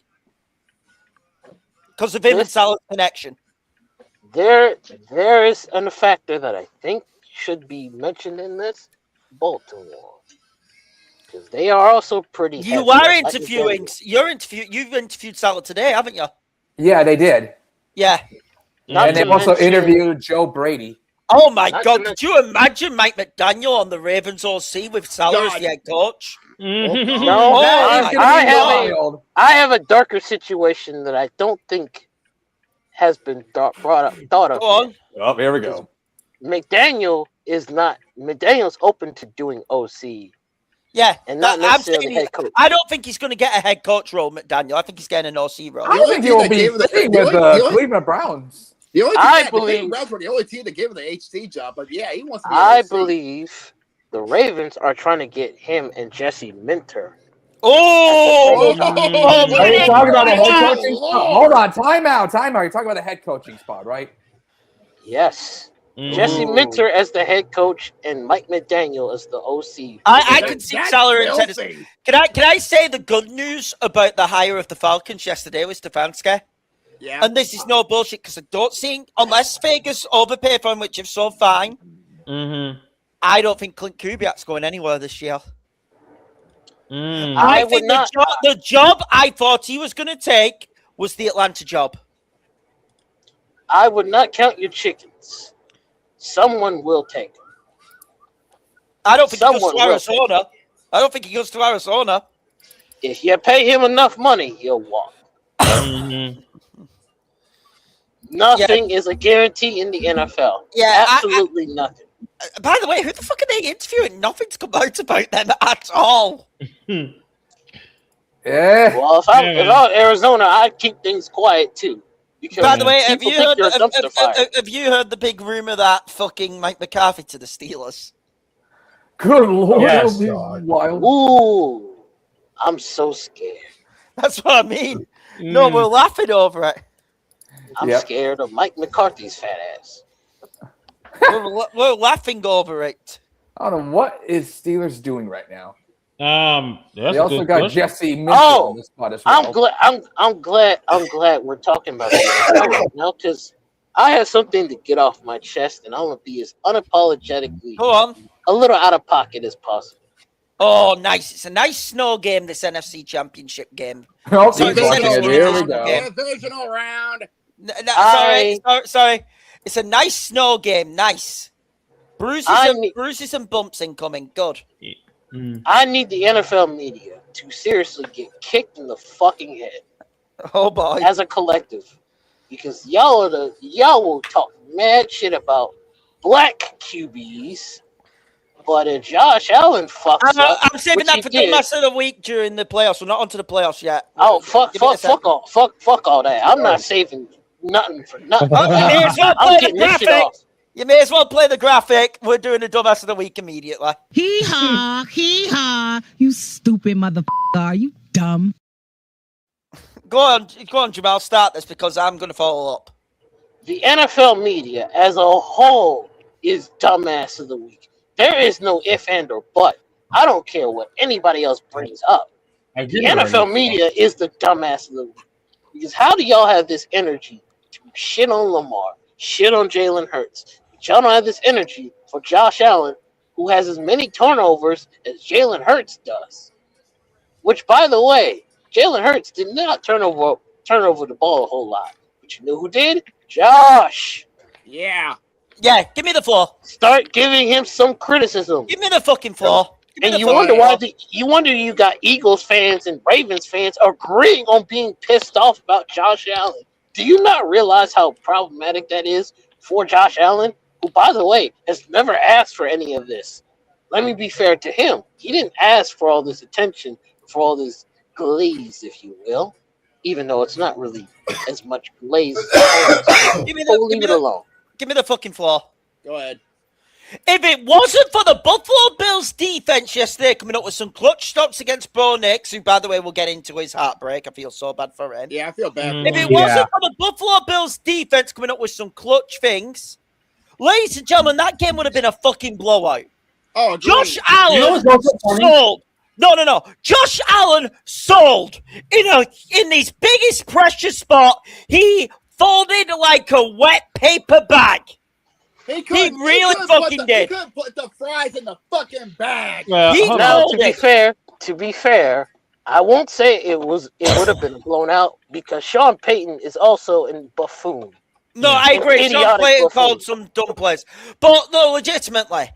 Speaker 5: Because of him and Saleh's connection.
Speaker 7: There is a factor that I think should be mentioned in this. Baltimore. Because they are also pretty.
Speaker 5: You are interviewing. You've interviewed Saleh today, haven't you?
Speaker 3: Yeah, they did.
Speaker 5: Yeah.
Speaker 3: And they also interviewed Joe Brady.
Speaker 5: Oh my God! Could you imagine Mike McDaniel on the Ravens OC with Saleh as the head coach?
Speaker 7: No, I have a darker situation that I don't think has been thought of.
Speaker 5: Go on.
Speaker 3: Oh, here we go.
Speaker 7: McDaniel's open to doing OC.
Speaker 5: Yeah,
Speaker 7: and not necessarily head coach.
Speaker 5: I don't think he's going to get a head coach role, McDaniel. I think he's getting an OC role.
Speaker 3: I think he'll be with the Cleveland Browns.
Speaker 1: The Browns were the only team that gave him the HC job, but yeah, he wants to be
Speaker 7: I believe the Ravens are trying to get him and Jesse Minter.
Speaker 5: Oh!
Speaker 3: Are you talking about a head coaching spot? Hold on, time out. You're talking about the head coaching spot, right?
Speaker 7: Yes. Jesse Minter as the head coach and Mike McDaniel as the OC.
Speaker 5: I can see salary in Tennessee. Can I say the good news about the hire of the Falcons yesterday with Stefanski?
Speaker 1: Yeah.
Speaker 5: And this is no bullshit because I don't think, unless Vegas overpay for him, which is so fine, I don't think Clint Kubiak's going anywhere this year. I think the job I thought he was going to take was the Atlanta job.
Speaker 7: I would not count your chickens. Someone will take him.
Speaker 5: I don't think he goes to Arizona. I don't think he goes to Arizona.
Speaker 7: If you pay him enough money, he'll walk. Nothing is a guarantee in the NFL.
Speaker 5: Yeah,
Speaker 7: absolutely nothing.
Speaker 5: By the way, who the fuck are they interviewing? Nothing's come out about them at all.
Speaker 3: Yeah.
Speaker 7: Well, if I'm Arizona, I'd keep things quiet too.
Speaker 5: By the way, have you heard the big rumor that fucking Mike McCarthy to the Steelers?
Speaker 3: Good Lord.
Speaker 6: Yes,
Speaker 3: wild.
Speaker 7: Ooh, I'm so scared.
Speaker 5: That's what I mean. No, we're laughing over it.
Speaker 7: I'm scared of Mike McCarthy's fat ass.
Speaker 5: We're laughing over it.
Speaker 3: I don't know what is Steelers doing right now.
Speaker 2: They
Speaker 3: also got Jesse Minter on the spot as well.
Speaker 7: I'm glad we're talking about this right now because I have something to get off my chest and I want to be as unapologetically a little out of pocket as possible.
Speaker 5: Oh, nice! It's a nice snow game. This NFC Championship game.
Speaker 3: Oh, here we go.
Speaker 1: Divisional round.
Speaker 5: Sorry. It's a nice snow game. Nice. Bruises and bumps incoming. Good.
Speaker 7: I need the NFL media to seriously get kicked in the fucking head.
Speaker 5: Oh boy.
Speaker 7: As a collective. Because y'all will talk mad shit about black QBs. But if Josh Allen fucks up,
Speaker 5: I'm saving that for the rest of the week during the playoffs. We're not onto the playoffs yet.
Speaker 7: Oh, fuck all that. I'm not saving nothing for nothing.
Speaker 5: You may as well play the graphic. We're doing the dumbass of the week immediately.
Speaker 8: Hee-haw. You stupid motherfucker. Are you dumb?
Speaker 5: Go on, Jamal. Start this because I'm going to follow up.
Speaker 7: The NFL media as a whole is dumbass of the week. There is no if, and, or but. I don't care what anybody else brings up. The NFL media is the dumbass of the week. Because how do y'all have this energy to shit on Lamar, shit on Jalen Hurts? But y'all don't have this energy for Josh Allen, who has as many turnovers as Jalen Hurts does. Which, by the way, Jalen Hurts did not turn over the ball a whole lot. But you know who did? Josh.
Speaker 1: Yeah.
Speaker 5: Yeah, give me the floor.
Speaker 7: Start giving him some criticism.
Speaker 5: Give me the fucking floor.
Speaker 7: And you wonder you got Eagles fans and Ravens fans agreeing on being pissed off about Josh Allen. Do you not realize how problematic that is for Josh Allen, who, by the way, has never asked for any of this? Let me be fair to him. He didn't ask for all this attention, for all this glaze, if you will, even though it's not really as much glaze. Leave it alone.
Speaker 5: Give me the fucking floor.
Speaker 1: Go ahead.
Speaker 5: If it wasn't for the Buffalo Bills defense yesterday coming up with some clutch stops against Bo Nix, who, by the way, we'll get into his heartbreak. I feel so bad for him.
Speaker 1: Yeah, I feel bad.
Speaker 5: If it wasn't for the Buffalo Bills defense coming up with some clutch things, ladies and gentlemen, that game would have been a fucking blowout.
Speaker 1: Oh,
Speaker 5: Josh Allen sold. No. Josh Allen sold in his biggest pressure spot. He folded like a wet paper bag. He really fucking did.
Speaker 1: He couldn't put the fries in the fucking bag.
Speaker 7: To be fair, I won't say it would have been blown out because Sean Payton is also a buffoon.
Speaker 5: No, I agree. Sean Payton called some dumb plays. But no, legitimately,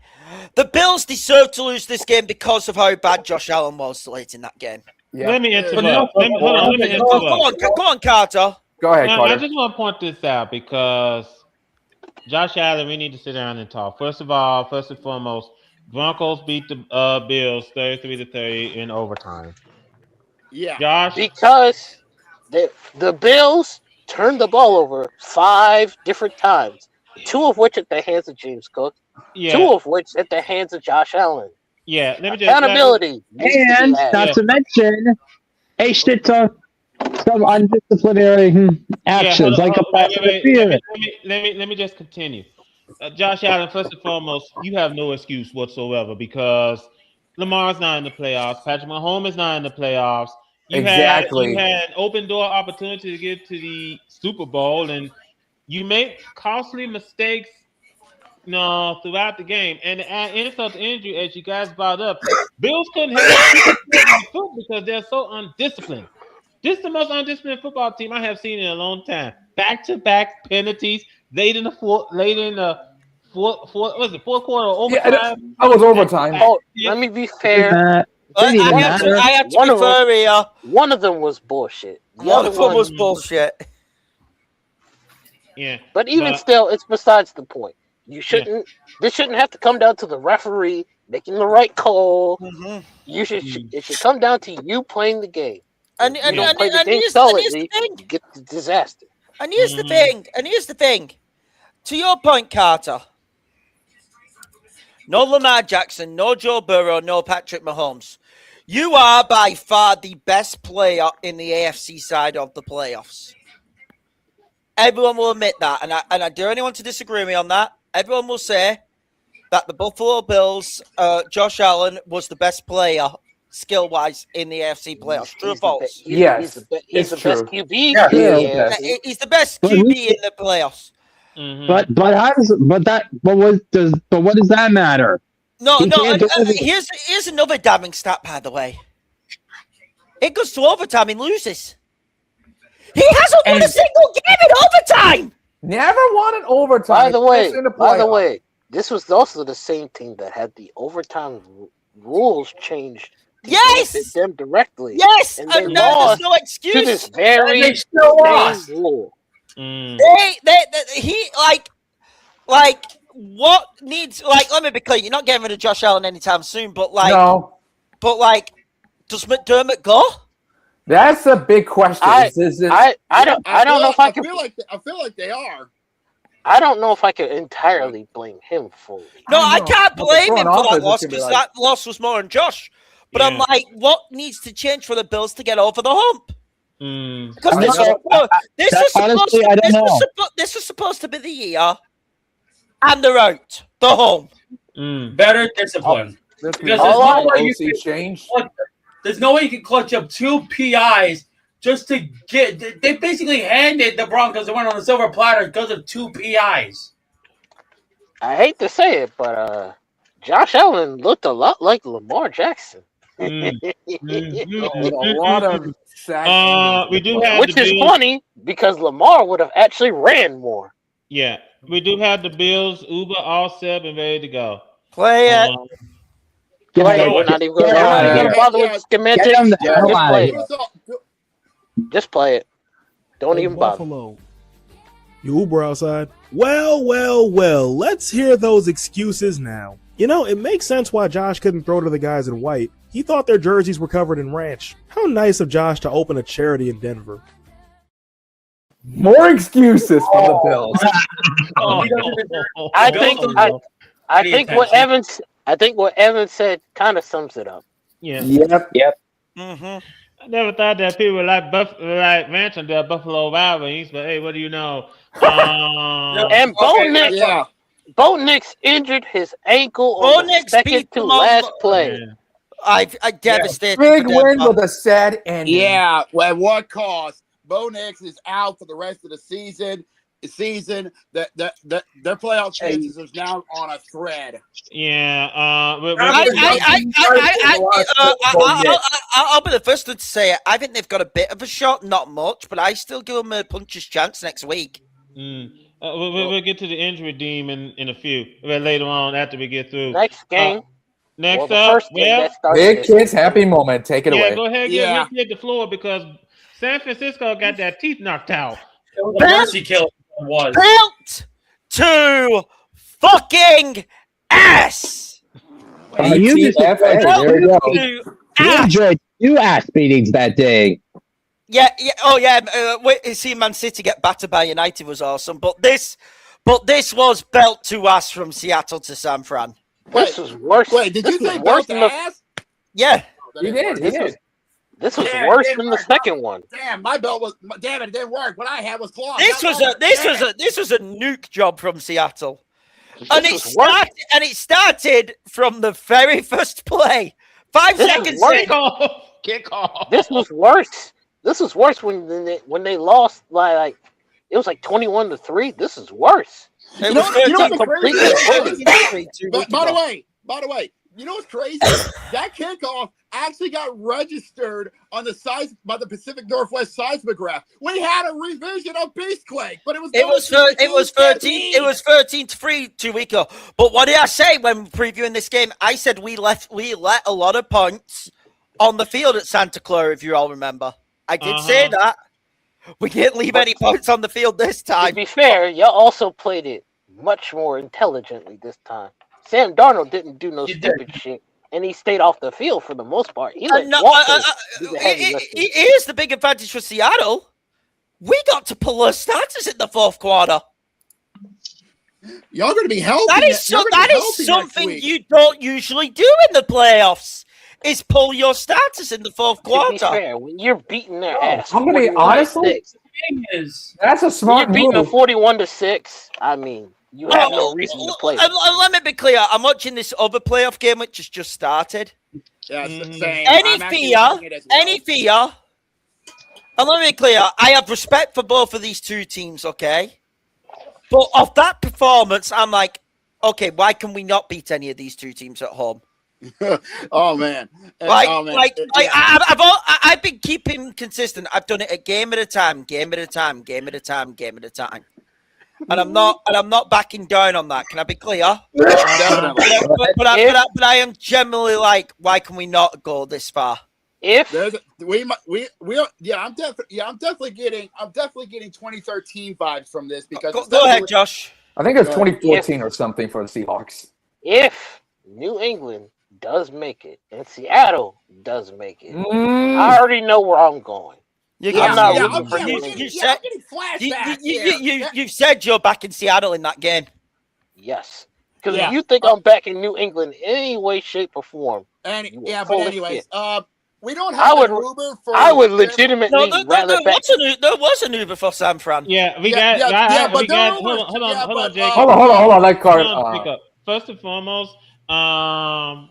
Speaker 5: the Bills deserve to lose this game because of how bad Josh Allen was late in that game.
Speaker 2: Yeah. Let me interrupt. Go
Speaker 5: on, Carter.
Speaker 3: Go ahead, Carter.
Speaker 2: I just want to point this out because Josh Allen, we need to sit down and talk. First and foremost, Broncos beat the Bills 33-30 in overtime.
Speaker 1: Yeah.
Speaker 2: Josh?
Speaker 7: Because the Bills turned the ball over 5 different times, 2 of which at the hands of James Cook, 2 of which at the hands of Josh Allen.
Speaker 2: Yeah, let me just
Speaker 7: accountability.
Speaker 9: And not to mention, some undisciplinary actions, like a pass interference.
Speaker 2: Let me just continue. Josh Allen, first and foremost, you have no excuse whatsoever because Lamar's not in the playoffs. Patrick Mahomes is not in the playoffs. You had an open door opportunity to get to the Super Bowl, and you make costly mistakes throughout the game. And to add insult to injury, as you guys brought up, Bills couldn't have foot because they're so undisciplined. This is the most undisciplined football team I have seen in a long time. Back-to-back penalties late in the fourth quarter overtime.
Speaker 3: Yeah, that was overtime.
Speaker 7: Oh, let me be fair.
Speaker 5: I have to be fair here.
Speaker 7: One of them was bullshit.
Speaker 5: One of them was bullshit.
Speaker 2: Yeah.
Speaker 7: But even still, it's besides the point. You shouldn't. This shouldn't have to come down to the referee making the right call.
Speaker 5: Mm-hmm.
Speaker 7: It should come down to you playing the game.
Speaker 5: And
Speaker 7: play the game solidly, you get the disaster.
Speaker 5: And here's the thing. And here's the thing. To your point, Carter. No Lamar Jackson, no Joe Burrow, no Patrick Mahomes. You are by far the best player in the AFC side of the playoffs. Everyone will admit that, and I dare anyone to disagree with me on that. Everyone will say that the Buffalo Bills, Josh Allen, was the best player skill-wise in the AFC playoffs. True or false?
Speaker 7: Yes, he's the best QB.
Speaker 5: Yeah. He's the best QB in the playoffs.
Speaker 9: Mm-hmm. But what does that matter?
Speaker 5: No. Here's another damning stat, by the way. It goes to overtime and loses. He hasn't won a single game in overtime.
Speaker 3: Never won an overtime.
Speaker 7: By the way, this was also the same team that had the overtime rules changed.
Speaker 5: Yes,
Speaker 7: them directly.
Speaker 5: Yes,
Speaker 7: and
Speaker 5: there's no excuse.
Speaker 7: To this very same rule.
Speaker 5: What needs let me be clear, you're not getting rid of Josh Allen anytime soon, but does McDermott go?
Speaker 3: That's a big question.
Speaker 7: I don't know if I can.
Speaker 1: I feel like they are.
Speaker 7: I don't know if I can entirely blame him fully.
Speaker 5: No, I can't blame him for that loss because that loss was more on Josh. But I'm like, what needs to change for the Bills to get over the hump? Because this was supposed to be the year, and they're out. They're home.
Speaker 4: Better discipline. Because there's no way you can clutch up 2 PIs just to get. They basically handed the Broncos the win on the silver platter because of 2 PIs.
Speaker 7: I hate to say it, but Josh Allen looked a lot like Lamar Jackson.
Speaker 3: A lot of sacks.
Speaker 7: Which is funny because Lamar would have actually ran more.
Speaker 2: Yeah, we do have the Bills, Uber, all set and ready to go.
Speaker 5: Play it.
Speaker 7: We're not even going to bother with schematics. Just play it. Don't even bother.
Speaker 10: You Uber outside? Well, let's hear those excuses now. You know, it makes sense why Josh couldn't throw to the guys in white. He thought their jerseys were covered in ranch. How nice of Josh to open a charity in Denver.
Speaker 3: More excuses for the Bills.
Speaker 7: I think what Evans said kind of sums it up.
Speaker 2: Yeah.
Speaker 3: Yep.
Speaker 5: Mm-hmm.
Speaker 2: I never thought that people would like ranch on their Buffalo Wild Wings, but hey, what do you know?
Speaker 7: And Bo Nix injured his ankle on the second to last play.
Speaker 2: Yeah.
Speaker 5: I devastated.
Speaker 3: Big win with a sad ending.
Speaker 1: Yeah, well, at what cost? Bo Nix is out for the rest of the season. Their playoff chances is now on a thread.
Speaker 2: Yeah.
Speaker 5: I'll be the first one to say it. I think they've got a bit of a shot, not much, but I still give them a puncher's chance next week.
Speaker 2: We'll get to the injury team in a few later on after we get through.
Speaker 7: Next game.
Speaker 2: Next up,
Speaker 3: Big Kids Happy Moment. Take it away.
Speaker 2: Go ahead, get the floor because San Francisco got their teeth knocked out.
Speaker 4: It was a mercy kill. It was.
Speaker 5: Belt to fucking ass.
Speaker 9: You enjoyed 2 ass beatings that day.
Speaker 5: Yeah. Oh, yeah. Seeing Man City get battered by United was awesome, but this was belt to ass from Seattle to San Fran.
Speaker 7: This was worse.
Speaker 1: Wait, did you say belt to ass?
Speaker 5: Yeah.
Speaker 3: He did.
Speaker 7: This was worse than the second one.
Speaker 1: Damn, my belt was. Damn it didn't work. What I had was cloth.
Speaker 5: This was a nuke job from Seattle, and it started from the very first play. 5 seconds.
Speaker 2: Kickoff.
Speaker 7: This was worse. This was worse when they lost like it was like 21-3. This is worse.
Speaker 1: You know what's crazy? By the way, you know what's crazy? That kickoff actually got registered on by the Pacific Northwest seismograph. We had a revision of Beastquake, but it was
Speaker 5: 13-3 2 weeks ago. But what did I say when previewing this game? I said we let a lot of points on the field at Santa Clara, if you all remember. I did say that. We didn't leave any points on the field this time.
Speaker 7: To be fair, y'all also played it much more intelligently this time. Sam Darnold didn't do no stupid shit, and he stayed off the field for the most part. Here's
Speaker 5: the big advantage for Seattle. We got to pull our starters in the fourth quarter.
Speaker 1: Y'all going to be healthy.
Speaker 5: That is something you don't usually do in the playoffs. Is pull your starters in the fourth quarter.
Speaker 7: To be fair, when you're beating their ass,
Speaker 3: I'm gonna be honest. That's a smart move.
Speaker 7: You're beating them 41-6. I mean, you have no reason to play.
Speaker 5: Let me be clear. I'm watching this other playoff game which has just started.
Speaker 1: Yeah, same.
Speaker 5: Any fear? And let me be clear. I have respect for both of these two teams. Okay, but of that performance, I'm like, okay, why can we not beat any of these two teams at home?
Speaker 1: Oh man!
Speaker 5: I've been keeping consistent. I've done it a game at a time, and I'm not backing down on that. Can I be clear?
Speaker 1: Definitely.
Speaker 5: But I am generally like, why can we not go this far?
Speaker 1: I'm definitely getting 2013 vibes from this because
Speaker 5: go ahead, Josh.
Speaker 3: I think it's 2014 or something for the Seahawks.
Speaker 7: If New England does make it, and Seattle does make it, I already know where I'm going.
Speaker 5: You've said you're back in Seattle in that game.
Speaker 7: Yes, because if you think I'm back in New England in any way, shape, or form,
Speaker 1: but anyways, we don't have an Uber for.
Speaker 7: I would legitimately rather back.
Speaker 5: There was an Uber for San Fran.
Speaker 2: Hold on, Jake.
Speaker 3: Hold on. That card.
Speaker 2: First and foremost, one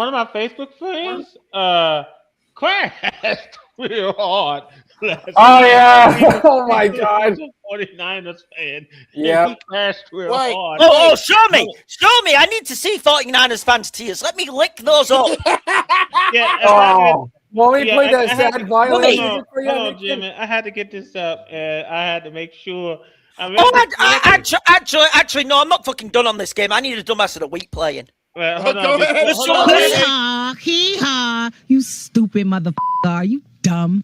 Speaker 2: of my Facebook friends crashed real hard.
Speaker 3: Yeah! Oh my God!
Speaker 2: 49ers fan.
Speaker 3: Yeah.
Speaker 2: He crashed real hard.
Speaker 5: Oh, show me! I need to see 49ers fans' tears. Let me lick those up.
Speaker 3: Well, we played that sad violin music for you.
Speaker 2: Hold on, Jimmy. I had to get this up, and I had to make sure.
Speaker 5: Actually, no, I'm not fucking done on this game. I need a dumbass of the week playing.
Speaker 2: Well, hold on.
Speaker 8: Hee-haw. You stupid motherfucker. Are you dumb?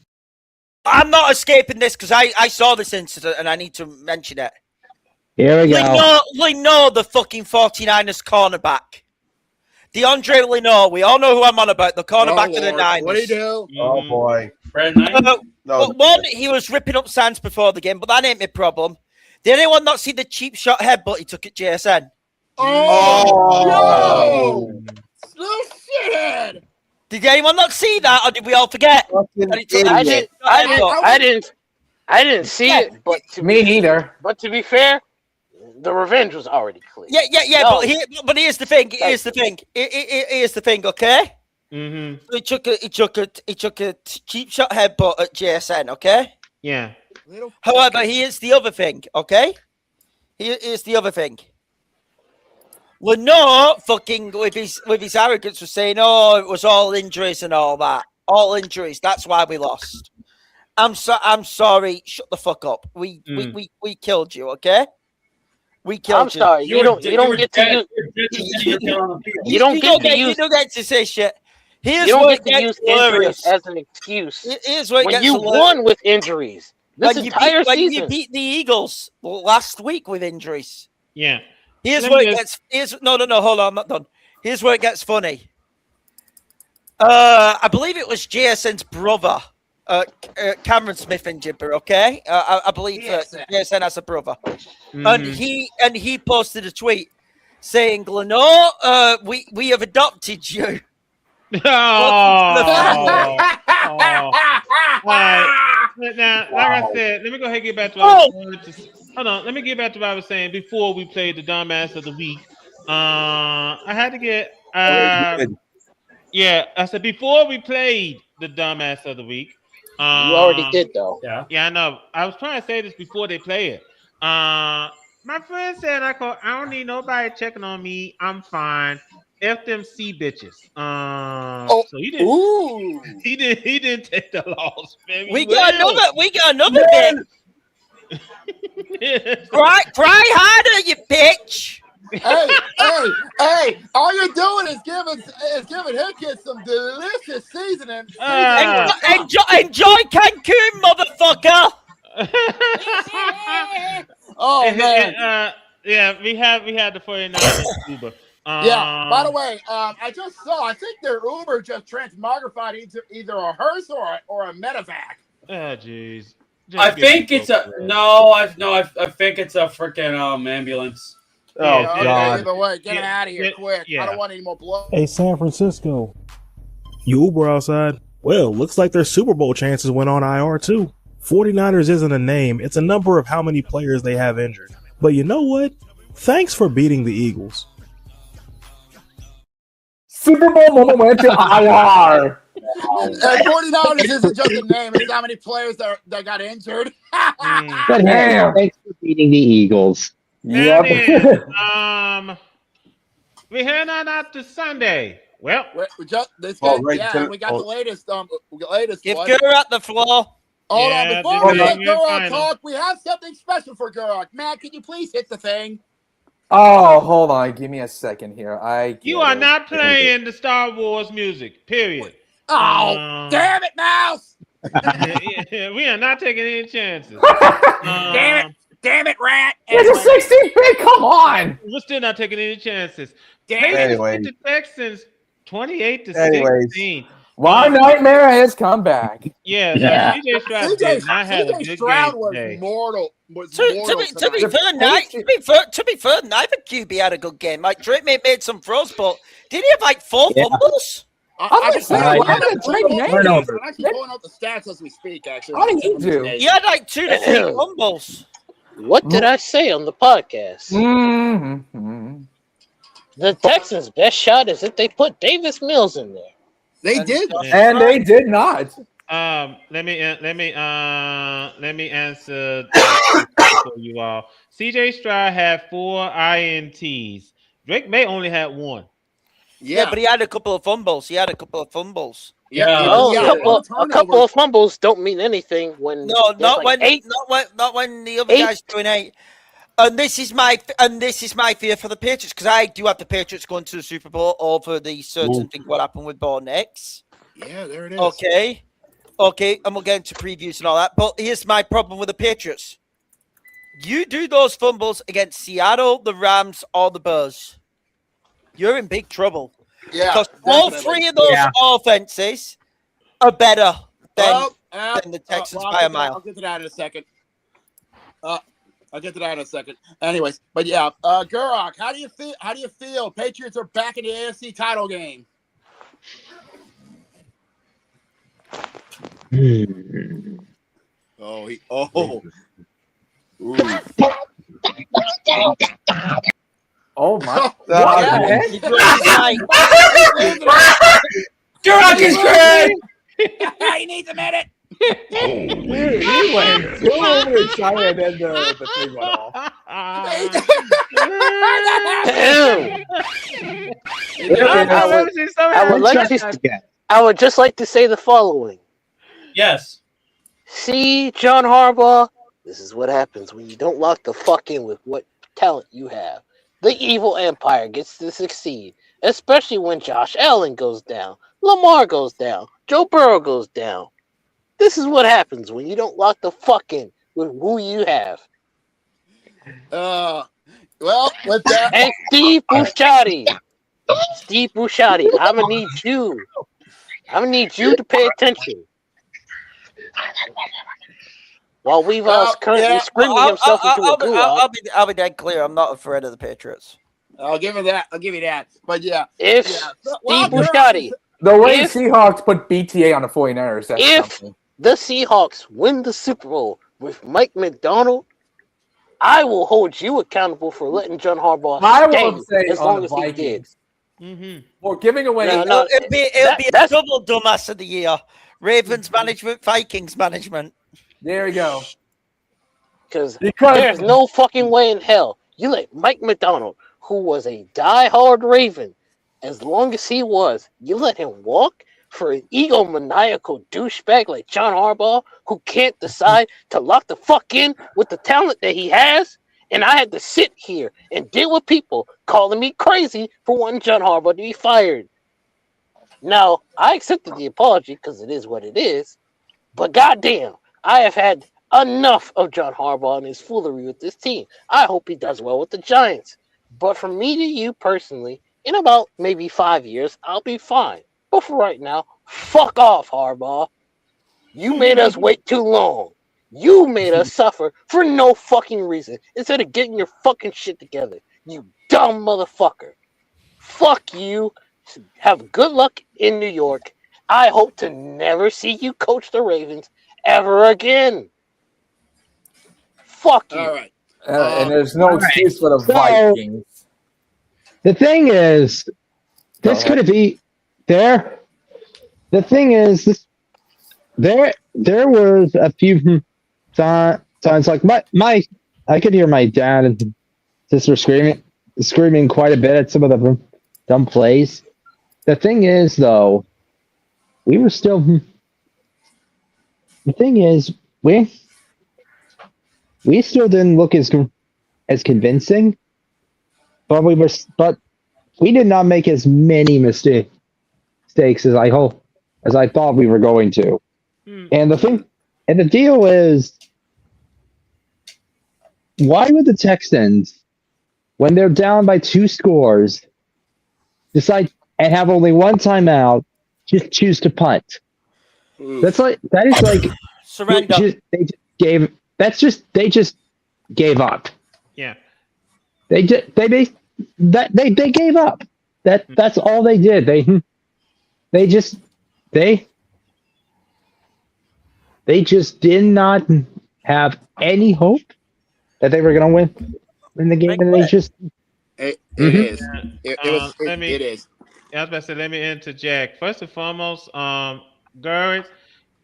Speaker 5: I'm not escaping this because I saw this incident and I need to mention it.
Speaker 9: Here we go.
Speaker 5: Lenoir, the fucking 49ers cornerback. DeAndre Lenoir. We all know who I'm on about. The cornerback of the Niners.
Speaker 1: What do you do?
Speaker 6: Oh, boy.
Speaker 5: One, he was ripping up Sands before the game, but that ain't my problem. Did anyone not see the cheap shot headbutt he took at JSN?
Speaker 1: Oh! No shit!
Speaker 5: Did anyone not see that, or did we all forget?
Speaker 7: I didn't see it, but
Speaker 3: me neither.
Speaker 7: But to be fair, the revenge was already clear.
Speaker 5: Yeah. No. But here's the thing. Here's the thing. Okay.
Speaker 2: Mm-hmm.
Speaker 5: He took a cheap shot headbutt at JSN. Okay.
Speaker 2: Yeah.
Speaker 5: However, here's the other thing. Okay. Here's the other thing. Lenoir fucking with his arrogance was saying, "Oh, it was all injuries and all that. All injuries. That's why we lost." I'm sorry. Shut the fuck up. We killed you. Okay. We killed you.
Speaker 7: I'm sorry. You don't get to
Speaker 5: say shit.
Speaker 7: You don't get to use injuries as an excuse.
Speaker 5: Here's what
Speaker 7: when you won with injuries. This entire season.
Speaker 5: You beat the Eagles last week with injuries.
Speaker 2: Yeah.
Speaker 5: Hold on, I'm not done. Here's where it gets funny. I believe it was JSN's brother, Cameron Smith and Jibber, okay? I believe JSN has a brother.
Speaker 2: Mm-hmm.
Speaker 5: And he posted a tweet saying, Lenoir, we have adopted you.
Speaker 2: Oh. All right. Now, like I said, let me go ahead and get back to what I was going to. Hold on. Let me get back to what I was saying before we played the dumbass of the week. I had to get. Yeah, I said before we played the dumbass of the week.
Speaker 7: You already did though.
Speaker 2: Yeah, I know. I was trying to say this before they play it. My friend said I don't need nobody checking on me. I'm fine. F them C bitches. So he didn't.
Speaker 7: Ooh.
Speaker 2: He didn't take the loss, man.
Speaker 5: We got another bit. Cry harder, you bitch.
Speaker 1: Hey! All you're doing is giving Hickett some delicious seasoning.
Speaker 5: Enjoy Cancun, motherfucker.
Speaker 1: Oh man.
Speaker 2: Yeah, we had the 49ers Uber.
Speaker 1: Yeah. By the way, I just saw. I think their Uber just transmogrified either a hearse or a medevac.
Speaker 2: Oh, jeez.
Speaker 4: I think it's a I think it's a freaking ambulance.
Speaker 1: Oh God! Either way, get him out of here quick. I don't want any more blood.
Speaker 10: Hey, San Francisco, you Uber outside? Well, looks like their Super Bowl chances went on IR too. 49ers isn't a name; it's a number of how many players they have injured. But you know what? Thanks for beating the Eagles.
Speaker 3: Super Bowl moment went to IR.
Speaker 1: 49ers isn't just a name; it's how many players that got injured.
Speaker 9: But hey, thanks for beating the Eagles.
Speaker 3: Yep.
Speaker 2: We head on out to Sunday. Well,
Speaker 1: we got the latest.
Speaker 5: Give
Speaker 1: one.
Speaker 5: Gurok the floor.
Speaker 1: Hold on, before we let Gurok talk, we have something special for Gurok. Matt, can you please hit the thing?
Speaker 3: Oh, hold on. Give me a second here.
Speaker 2: You are not playing the Star Wars music, period.
Speaker 1: Oh, damn it, Mouse!
Speaker 2: We are not taking any chances.
Speaker 1: Damn it, Rat!
Speaker 3: It's a 16-bit. Come on.
Speaker 2: We're still not taking any chances.
Speaker 6: Anyway.
Speaker 2: The Texans 28-16.
Speaker 3: My nightmare has come back.
Speaker 2: Yeah. CJ Stroud did not have a good game today.
Speaker 1: Mortal.
Speaker 5: To be fair, neither QB had a good game. Like Drake made some throws, but did he have like 4 fumbles?
Speaker 1: I'm actually pulling out the stats as we speak. Actually,
Speaker 3: how did he do?
Speaker 5: He had like 2 to 3 fumbles.
Speaker 7: What did I say on the podcast?
Speaker 3: Mm-hmm.
Speaker 7: The Texans' best shot is if they put Davis Mills in there.
Speaker 1: They did,
Speaker 3: and they did not.
Speaker 2: Let me answer for you all. CJ Stroud had 4 INTs. Drake May only had 1.
Speaker 5: Yeah, but he had a couple of fumbles.
Speaker 7: A couple of fumbles don't mean anything when
Speaker 5: not when the other guy's doing 8. And this is my fear for the Patriots, because I do have the Patriots going to the Super Bowl over the certain thing what happened with Bo Nix.
Speaker 1: Yeah, there it is.
Speaker 5: Okay, and we'll get into previews and all that. But here's my problem with the Patriots. You do those fumbles against Seattle, the Rams, or the Bears, you're in big trouble.
Speaker 1: Yeah,
Speaker 5: because all 3 of those offenses are better than the Texans by a mile.
Speaker 1: I'll get to that in a second. Anyways, but yeah, Gurok, how do you feel? Patriots are back in the AFC title game.
Speaker 3: Oh my
Speaker 5: God!
Speaker 3: Gurok is great.
Speaker 1: He needs a minute.
Speaker 3: Dude, he went too overexcited and the thing went off.
Speaker 7: I would just like to say the following.
Speaker 4: Yes.
Speaker 7: See, John Harbaugh, this is what happens when you don't lock the fuck in with what talent you have. The evil empire gets to succeed, especially when Josh Allen goes down, Lamar goes down, Joe Burrow goes down. This is what happens when you don't lock the fuck in with who you have.
Speaker 1: Well, with that,
Speaker 7: and Steve Buscemi, I'm gonna need you to pay attention. While Weaver's currently screaming himself into a gulag.
Speaker 5: I'll be dead clear. I'm not afraid of the Patriots.
Speaker 1: I'll give you that. But yeah,
Speaker 7: Steve Buscemi
Speaker 3: The way Seahawks put BTA on the 49ers, that's
Speaker 7: if
Speaker 3: something.
Speaker 7: the Seahawks win the Super Bowl with Mike McDonald, I will hold you accountable for letting John Harbaugh stay as long as he did.
Speaker 3: Or giving away.
Speaker 5: It'll be a double dumbass of the year. Ravens management, Vikings management.
Speaker 3: There you go.
Speaker 7: Because there's no fucking way in hell you let Mike McDonald, who was a diehard Raven, as long as he was, you let him walk for an egomaniacal douchebag like John Harbaugh, who can't decide to lock the fuck in with the talent that he has. And I had to sit here and deal with people calling me crazy for wanting John Harbaugh to be fired. Now, I accepted the apology because it is what it is. But goddamn, I have had enough of John Harbaugh and his foolery with this team. I hope he does well with the Giants. But from me to you personally, in about maybe 5 years, I'll be fine. But for right now, fuck off, Harbaugh. You made us wait too long. You made us suffer for no fucking reason instead of getting your fucking shit together. You dumb motherfucker. Fuck you. Have good luck in New York. I hope to never see you coach the Ravens ever again. Fuck you.
Speaker 1: All right.
Speaker 3: And there's no excuse for the Vikings.
Speaker 9: The thing is, this could be there. The thing is, there was a few times like my I could hear my dad and sister screaming quite a bit at some of the dumb plays. The thing is, though, we were still. The thing is, we still didn't look as convincing, but we did not make as many mistakes as I thought we were going to. And the deal is, why would the Texans, when they're down by 2 scores, decide and have only one timeout, just choose to punt? That is like
Speaker 5: surrender.
Speaker 9: They just gave up.
Speaker 2: Yeah.
Speaker 9: They gave up. That's all they did. They just did not have any hope that they were going to win the game, and they just.
Speaker 1: It is. It is.
Speaker 2: I was about to say, let me interject. First and foremost, girls,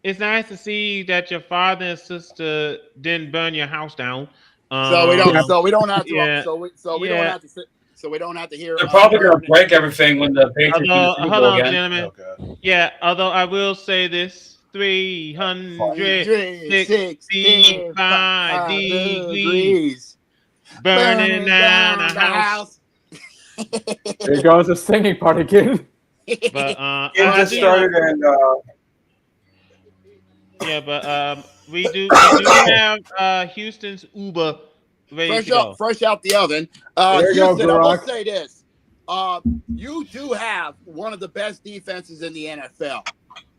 Speaker 2: it's nice to see that your father and sister didn't burn your house down.
Speaker 1: So we don't have to. So we don't have to hear.
Speaker 4: They're probably going to break everything when the Patriots
Speaker 2: hold on,
Speaker 4: again.
Speaker 2: gentlemen.
Speaker 6: Okay.
Speaker 2: Yeah, although I will say this. 365 degrees. Burning down the house.
Speaker 3: There goes the singing part again.
Speaker 2: But
Speaker 6: It just started and
Speaker 2: yeah, but we do have Houston's Uber ready to go.
Speaker 1: Fresh out the oven. Houston, I will say this. You do have one of the best defenses in the NFL.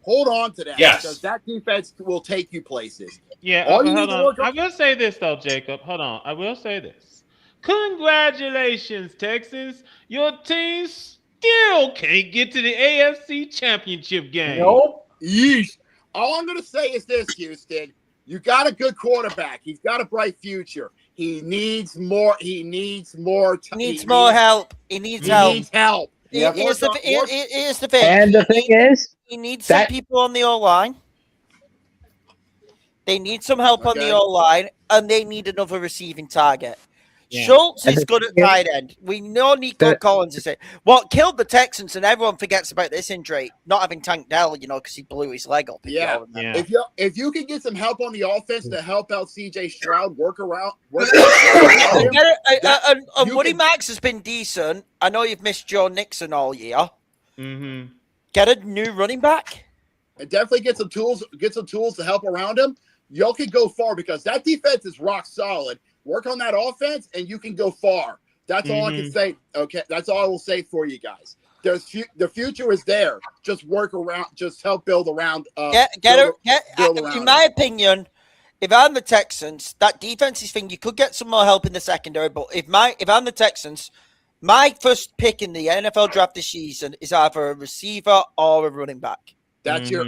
Speaker 1: Hold on to that, because that defense will take you places.
Speaker 2: Yeah, hold on. I will say this though, Jacob. Hold on. I will say this. Congratulations, Texans. Your team still can't get to the AFC Championship game.
Speaker 3: Nope.
Speaker 1: Yeesh. All I'm going to say is this, Houston. You got a good quarterback. He's got a bright future. He needs more. He needs more
Speaker 5: help. He needs help.
Speaker 1: Yeah.
Speaker 5: Here's the thing.
Speaker 9: And the thing is,
Speaker 5: he needs some people on the O-line. They need some help on the O-line, and they need another receiving target. Yeah. Schultz is good at tight end. We know Nico Collins is it. What killed the Texans, and everyone forgets about this injury, not having Tank Dell, because he blew his leg up.
Speaker 1: Yeah. If you can get some help on the offense to help out CJ Stroud, work around
Speaker 5: and Woody Max has been decent. I know you've missed Joe Nixon all year.
Speaker 2: Mm-hmm.
Speaker 5: Get a new running back.
Speaker 1: And definitely get some tools to help around him. Y'all can go far because that defense is rock solid. Work on that offense, and you can go far. That's all I can say. Okay, that's all I will say for you guys. The future is there. Just work around. Just help build around.
Speaker 5: In my opinion, if I'm the Texans, that defensive thing, you could get some more help in the secondary. But if I'm the Texans, My first pick in the NFL draft this season is either a receiver or a running back.
Speaker 1: That's your.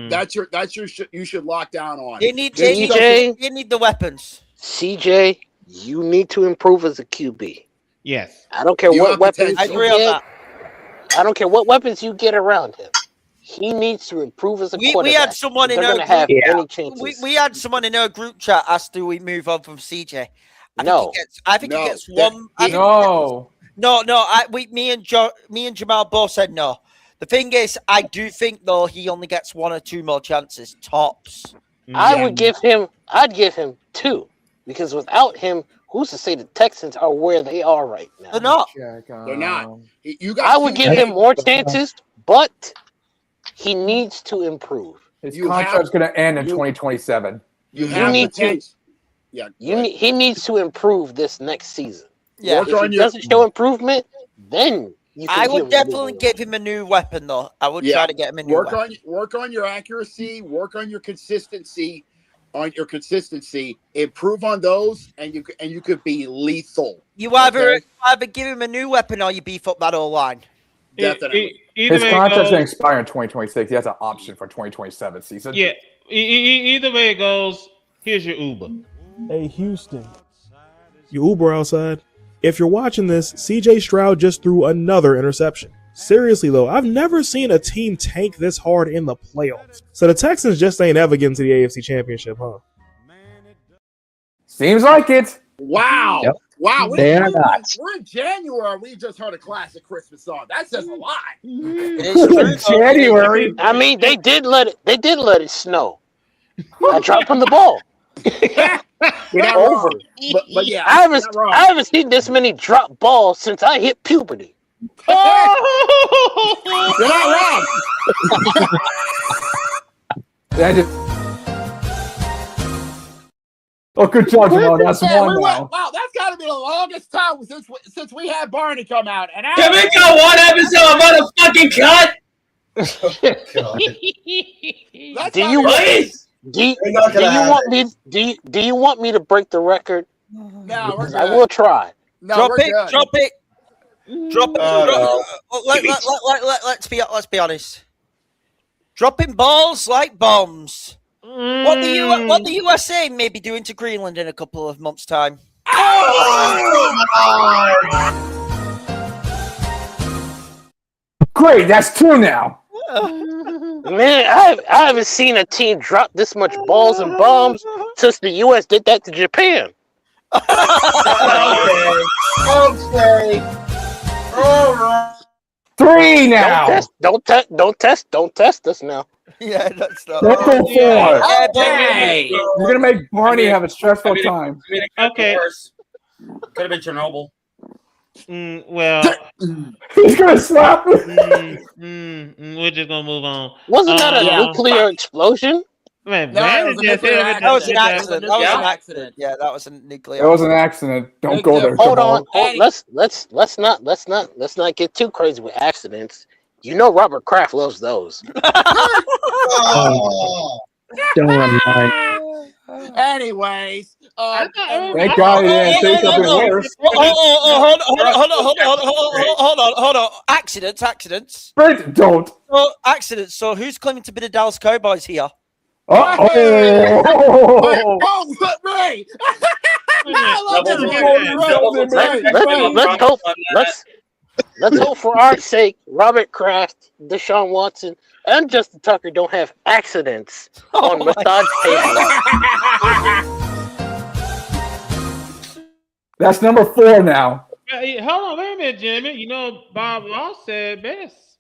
Speaker 1: You should lock down on.
Speaker 5: They need the weapons.
Speaker 7: CJ, you need to improve as a QB.
Speaker 2: Yes.
Speaker 7: I don't care what weapons you get. I don't care what weapons you get around him. He needs to improve as a quarterback.
Speaker 5: We had someone in our group.
Speaker 7: Any chances.
Speaker 5: We had someone in our group chat ask, "Do we move on from CJ?" I think he gets one. Me and Jamal both said no. The thing is, I do think though he only gets 1 or 2 more chances tops.
Speaker 7: I'd give him 2 because without him, who's to say the Texans are where they are right now?
Speaker 5: They're not.
Speaker 1: They're not.
Speaker 7: I would give him more chances, but he needs to improve.
Speaker 3: His contract's going to end in 2027.
Speaker 7: He needs to improve this next season.
Speaker 5: Yeah.
Speaker 7: If he doesn't show improvement, then
Speaker 5: I would definitely give him a new weapon, though. I would try to get him a new weapon.
Speaker 1: Work on your accuracy. Work on your consistency. Improve on those, and you could be lethal.
Speaker 5: You either give him a new weapon or you beef up that whole line.
Speaker 1: Definitely.
Speaker 3: His contract's going to expire in 2026. He has an option for 2027 season.
Speaker 2: Yeah. Either way it goes, here's your Uber.
Speaker 10: Hey, Houston. Your Uber outside. If you're watching this, CJ Stroud just threw another interception. Seriously, though, I've never seen a team tank this hard in the playoffs. So the Texans just ain't ever getting to the AFC Championship, huh?
Speaker 3: Seems like it.
Speaker 1: Wow.
Speaker 9: Yep.
Speaker 1: Wow.
Speaker 9: They are not.
Speaker 1: We're in January. We just heard a classic Christmas song. That says a lot.
Speaker 3: January.
Speaker 7: I mean, they did let it snow. I dropped on the ball.
Speaker 1: You're not
Speaker 7: over.
Speaker 1: Wrong. But yeah,
Speaker 7: I haven't seen this many drop balls since I hit puberty.
Speaker 1: You're not wrong.
Speaker 3: Oh, good job, Jamal. That's one now.
Speaker 1: Wow, that's got to be the longest time since we had Barney come out. And
Speaker 4: can we go one episode of motherfucking cut?
Speaker 7: Do you want me to break the record?
Speaker 1: No, we're good.
Speaker 7: I will try.
Speaker 1: No,
Speaker 5: drop it. Let's be honest. Dropping balls like bombs. What the USA may be doing to Greenland in a couple of months' time.
Speaker 3: Great, that's 2 now.
Speaker 7: Man, I haven't seen a team drop this much balls and bombs since the U.S. did that to Japan.
Speaker 6: Okay. All right.
Speaker 3: 3 now.
Speaker 7: Don't test us now.
Speaker 5: Yeah, that's not.
Speaker 3: Let's go 4. You're gonna make Barney have a stressful time.
Speaker 2: Okay.
Speaker 4: Could have been Chernobyl.
Speaker 2: Well,
Speaker 3: he's gonna slap me.
Speaker 2: We're just gonna move on.
Speaker 7: Wasn't that a nuclear explosion?
Speaker 2: Man,
Speaker 5: that was an accident. That was an accident. Yeah, that was a nuclear.
Speaker 3: That was an accident. Don't go there.
Speaker 7: Hold on. Let's not get too crazy with accidents. You know Robert Kraft loves those.
Speaker 9: Don't remind.
Speaker 1: Anyways,
Speaker 3: thank God he didn't say something worse.
Speaker 5: Hold on. Accidents.
Speaker 3: Sprint, don't.
Speaker 5: Oh, accidents. So who's claiming to be the Dallas Cowboys here?
Speaker 1: Ray!
Speaker 7: Let's hope for our sake, Robert Kraft, Deshaun Watson, and Justin Tucker don't have accidents on massage tables.
Speaker 3: That's number 4 now.
Speaker 2: Hold on, wait a minute, Jimmy. You know, Bob Ross said best.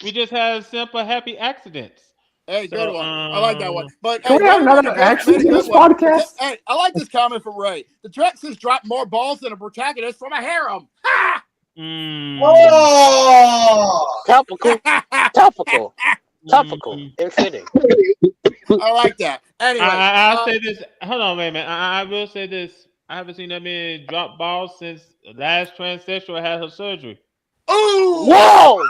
Speaker 2: We just had simple, happy accidents.
Speaker 1: Hey, good one. I like that one. But
Speaker 3: can we have another accident in this podcast?
Speaker 1: Hey, I like this comment from Ray. The Texans dropped more balls than a protagonist from a harem. Ha!
Speaker 6: Oh!
Speaker 7: Topical, and fitting.
Speaker 1: I like that. Anyway,
Speaker 2: I'll say this. Hold on, wait a minute. I will say this. I haven't seen that many drop balls since the last transsexual had her surgery.
Speaker 1: Ooh!
Speaker 7: Whoa!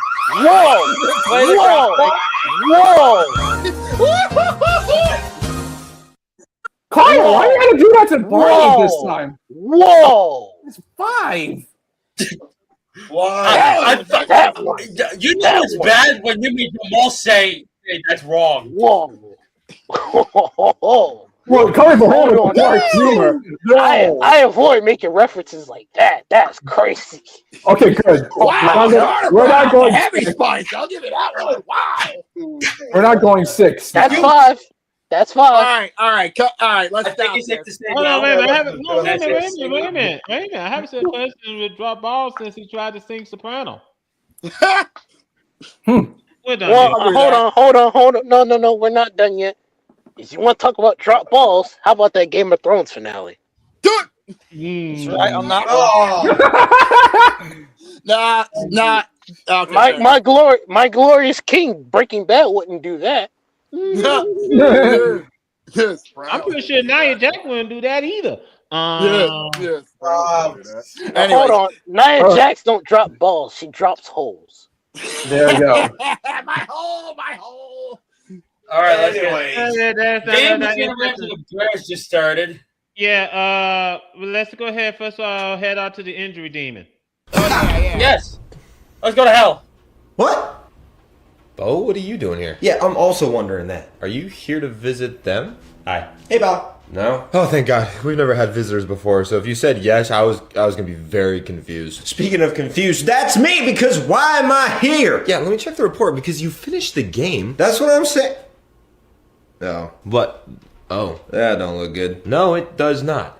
Speaker 3: Kyle, why you gotta do that to Barney this time?
Speaker 7: Whoa!
Speaker 3: It's 5.
Speaker 6: Why?
Speaker 4: You know it's bad when you make them all say, hey, that's wrong.
Speaker 7: Whoa.
Speaker 3: Well, coming from him,
Speaker 7: Hold
Speaker 3: it's Mark Dreamer.
Speaker 7: I avoid making references like that. That's crazy.
Speaker 3: Okay, good.
Speaker 1: Wow,
Speaker 3: We're not going
Speaker 1: heavy spice. I'll give you that one. Wow.
Speaker 3: We're not going 6.
Speaker 7: That's 5. That's 5.
Speaker 1: All right. Let's stop this.
Speaker 2: Hold on, wait a minute. I haven't said question with drop balls since he tried to sing soprano. We're done.
Speaker 7: Well, hold on. No, we're not done yet. If you want to talk about drop balls, how about that Game of Thrones finale?
Speaker 5: He's right on that
Speaker 1: one. Nah. Okay,
Speaker 7: my glorious king, Breaking Bad, wouldn't do that.
Speaker 1: Yes,
Speaker 2: I'm pretty sure Nia Jax wouldn't do that either.
Speaker 1: Yes.
Speaker 7: Hold on. Nia Jax don't drop balls. She drops holes.
Speaker 3: There you go.
Speaker 1: my hole.
Speaker 4: All right, let's
Speaker 2: Game
Speaker 4: the Bears just started.
Speaker 2: Yeah, let's go ahead. First of all, head out to the injury demon.
Speaker 4: Yes. Let's go to hell.
Speaker 11: What? Bo, what are you doing here? Yeah, I'm also wondering that. Are you here to visit them? Hi. Hey, Bo. No? Oh, thank God. We've never had visitors before, so if you said yes, I was gonna be very confused. Speaking of confused, that's me, because why am I here? Yeah, let me check the report, because you finished the game. That's what I'm saying. Oh. What? Oh. That don't look good. No, it does not.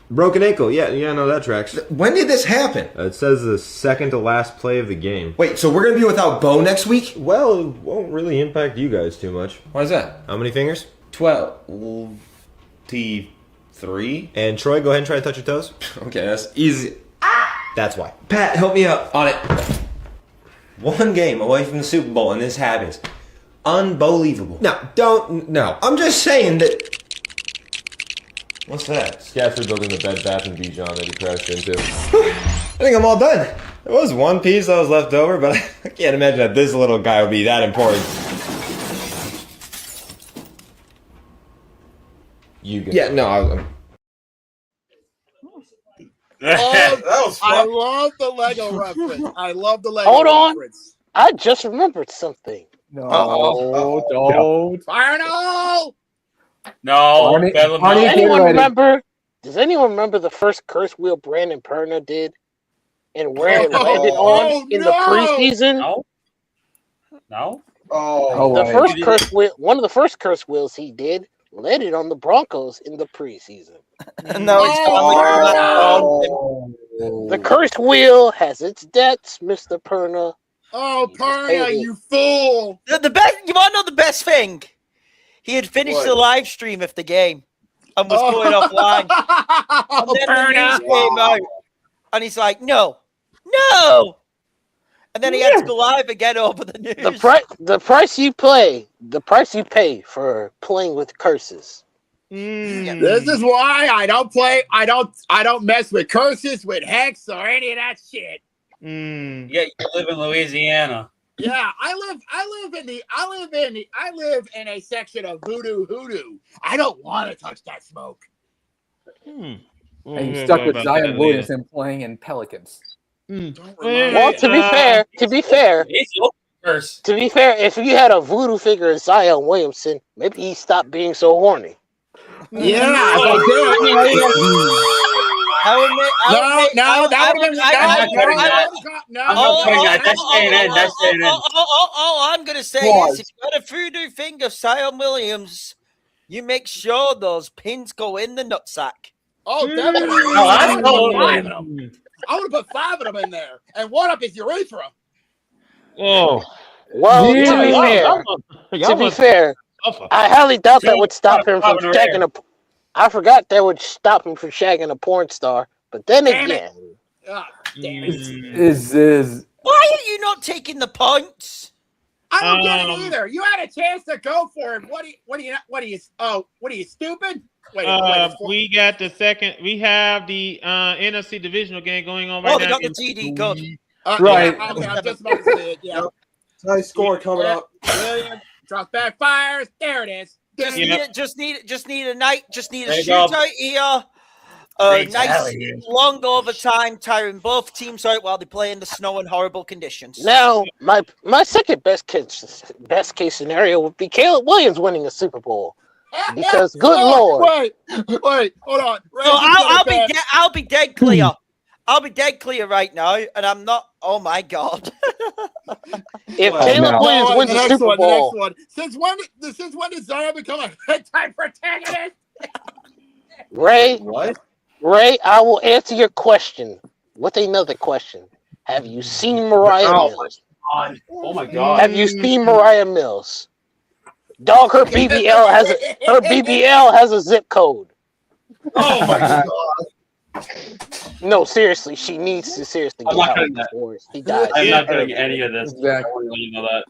Speaker 11: Broken ankle. Yeah, no, that tracks. When did this happen? It says the second to last play of the game. Wait, so we're gonna be without Bo next week? Well, it won't really impact you guys too much. Why is that? How many fingers? 12. T3. And Troy, go ahead and try to touch your toes. Okay, that's easy. That's why. Pat, help me out on it. One game away from the Super Bowl and this happens. Unbelievable. No. I'm just saying that. What's that? Scats rebuilding the Bed Bath & Beyond that he crashed into. I think I'm all done. There was one piece that was left over, but I can't imagine that this little guy would be that important.
Speaker 6: That was fun.
Speaker 1: I love the Lego reference.
Speaker 7: Hold on. I just remembered something.
Speaker 3: No, don't.
Speaker 1: Fire no!
Speaker 4: No.
Speaker 7: Does anyone remember the first curse wheel Brandon Perna did? And where it landed on in the preseason?
Speaker 4: No.
Speaker 7: One of the first curse wheels he did landed on the Broncos in the preseason. The cursed wheel has its debts, Mr. Perna.
Speaker 1: Oh, Perna, you fool!
Speaker 5: The best. You want to know the best thing? He had finished the live stream of the game and was going offline. And then the news came out, and he's like, "No," and then he had to go live again over the news.
Speaker 7: The price you pay for playing with curses.
Speaker 1: This is why I don't play. I don't mess with curses, with hex, or any of that shit.
Speaker 4: Yeah, you live in Louisiana.
Speaker 1: Yeah, I live in a section of voodoo hoodoo. I don't want to touch that smoke.
Speaker 3: And you stuck with Zion Williamson playing in Pelicans.
Speaker 7: Well, to be fair, if you had a voodoo figure of Zion Williamson, maybe he stopped being so horny.
Speaker 1: Yeah,
Speaker 5: All I'm going to say is if you got a voodoo thing of Zion Williams, you make sure those pins go in the nutsack.
Speaker 1: Oh, definitely. I would have put 5 of them in there, and one up his urethra.
Speaker 2: Oh.
Speaker 7: Well, to be fair, I highly doubt that would stop him from shagging I forgot that would stop him from shagging a porn star. But then again,
Speaker 1: damn it.
Speaker 5: Why are you not taking the points?
Speaker 1: I don't get it either. You had a chance to go for him. What are you stupid?
Speaker 2: We got the second. We have the NFC divisional game going on right now.
Speaker 5: They got the TD code.
Speaker 3: Right.
Speaker 1: Yeah, okay, I'm just about to say it. Yeah.
Speaker 6: Nice score coming up.
Speaker 1: Drop back fires. There it is.
Speaker 5: Just need a shootout here. Nice long overtime, tiring both teams out while they play in the snow in horrible conditions.
Speaker 7: Now, my second best case scenario would be Caleb Williams winning a Super Bowl. Because good Lord.
Speaker 1: Wait, hold on.
Speaker 5: So I'll be dead clear. I'll be dead clear right now, and I'm not. Oh my God!
Speaker 7: If Caleb Williams wins the Super Bowl,
Speaker 1: the next one. Since when did Zion become a bedtime protagonist?
Speaker 7: Ray,
Speaker 6: What?
Speaker 7: Ray, I will answer your question with another question. Have you seen Mariah Mills?
Speaker 6: Oh my God!
Speaker 7: Have you seen Mariah Mills? Dog, her BBL has a zip code.
Speaker 6: Oh my God!
Speaker 7: No, seriously, she needs to seriously get out before he dies.
Speaker 4: I'm not doing any of this.
Speaker 3: Exactly.
Speaker 4: You know that.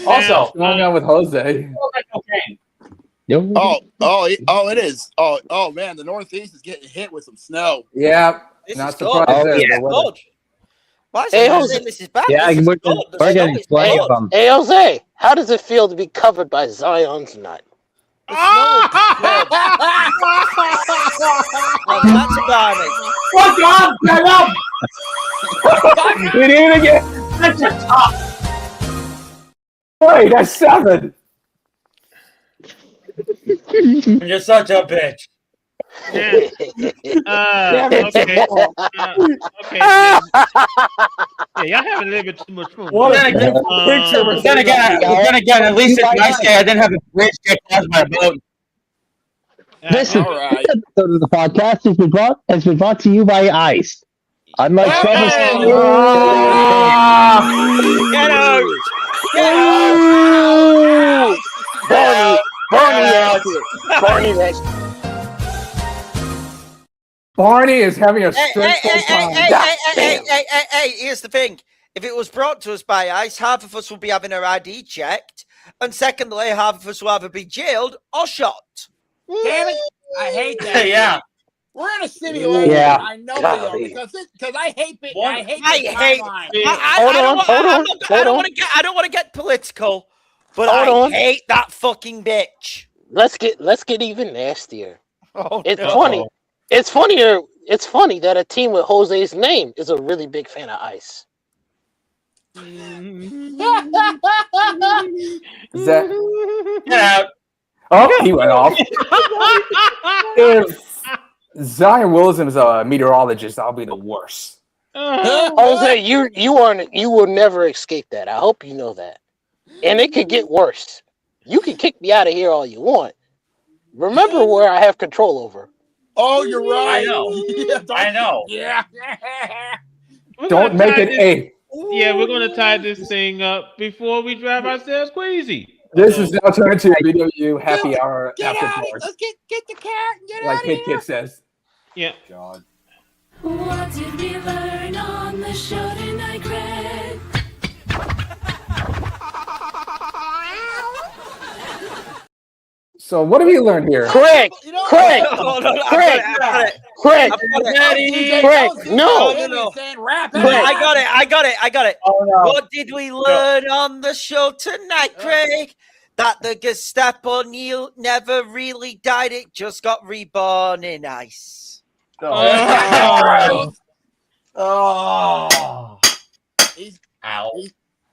Speaker 3: Also, going on with Jose.
Speaker 1: It is. Oh man, the Northeast is getting hit with some snow.
Speaker 3: Yeah,
Speaker 5: This
Speaker 3: not
Speaker 5: is good.
Speaker 3: surprised there.
Speaker 5: This is
Speaker 3: The weather.
Speaker 5: good. Why is
Speaker 7: Hey,
Speaker 5: it
Speaker 7: Jose.
Speaker 5: this is bad?
Speaker 9: Yeah,
Speaker 5: This is
Speaker 9: we're
Speaker 5: good.
Speaker 9: getting
Speaker 5: This
Speaker 9: plenty
Speaker 5: is
Speaker 9: of them.
Speaker 7: Hey, Jose, how does it feel to be covered by Zion's nut?
Speaker 5: Well, that's about it.
Speaker 4: Fuck off! Shut up!
Speaker 3: We did it again.
Speaker 4: That's a top.
Speaker 3: Wait, that's 7.
Speaker 4: You're such a bitch.
Speaker 2: Okay. Okay. Yeah, y'all having a little bit too much fun.
Speaker 4: Then again, at least it's nice day. I didn't have a bridge get across my boat.
Speaker 9: This
Speaker 1: All right.
Speaker 9: episode of the podcast has been brought to you by Ice. Unlike Trevor,
Speaker 5: Get out!
Speaker 3: Barney is having a
Speaker 5: Hey,
Speaker 3: stressful time.
Speaker 5: here's the thing. If it was brought to us by ICE, half of us will be having our ID checked, and secondly, half of us will either be jailed or shot.
Speaker 1: Damn it! I hate that.
Speaker 4: Yeah.
Speaker 1: We're in a simulation.
Speaker 9: Yeah.
Speaker 1: I know we are because I hate it. I hate
Speaker 5: I don't want to get political, but I hate that fucking bitch.
Speaker 7: Let's get even nastier.
Speaker 5: Oh,
Speaker 7: It's
Speaker 5: no.
Speaker 7: funny. It's funnier. It's funny that a team with Jose's name is a really big fan of Ice.
Speaker 3: Is that?
Speaker 4: Get out.
Speaker 3: Oh, he went off. If Zion Wilson is a meteorologist, I'll be the worst.
Speaker 7: Jose, you will never escape that. I hope you know that. And it could get worse. You can kick me out of here all you want. Remember where I have control over.
Speaker 1: Oh, you're right.
Speaker 4: I know. I know.
Speaker 1: Yeah.
Speaker 3: Don't make it 8.
Speaker 2: Yeah, we're gonna tie this thing up before we drive ourselves crazy.
Speaker 3: This is now turned into a VWU happy hour
Speaker 1: Get
Speaker 3: after
Speaker 1: out!
Speaker 3: dark,
Speaker 1: Let's get the cat and get
Speaker 3: like
Speaker 1: out of
Speaker 3: Kid
Speaker 1: here.
Speaker 3: Kid says.
Speaker 2: Yeah.
Speaker 6: God.
Speaker 12: What did we learn on the show tonight, Craig?
Speaker 3: So what did we learn here?
Speaker 7: Craig,
Speaker 5: No, no,
Speaker 7: Craig,
Speaker 5: I got it.
Speaker 4: Oh, no.
Speaker 5: What did we learn on the show tonight, Craig? That the Gestapo never really died. It just got reborn in ice.
Speaker 6: Oh.
Speaker 4: Oh. Ow.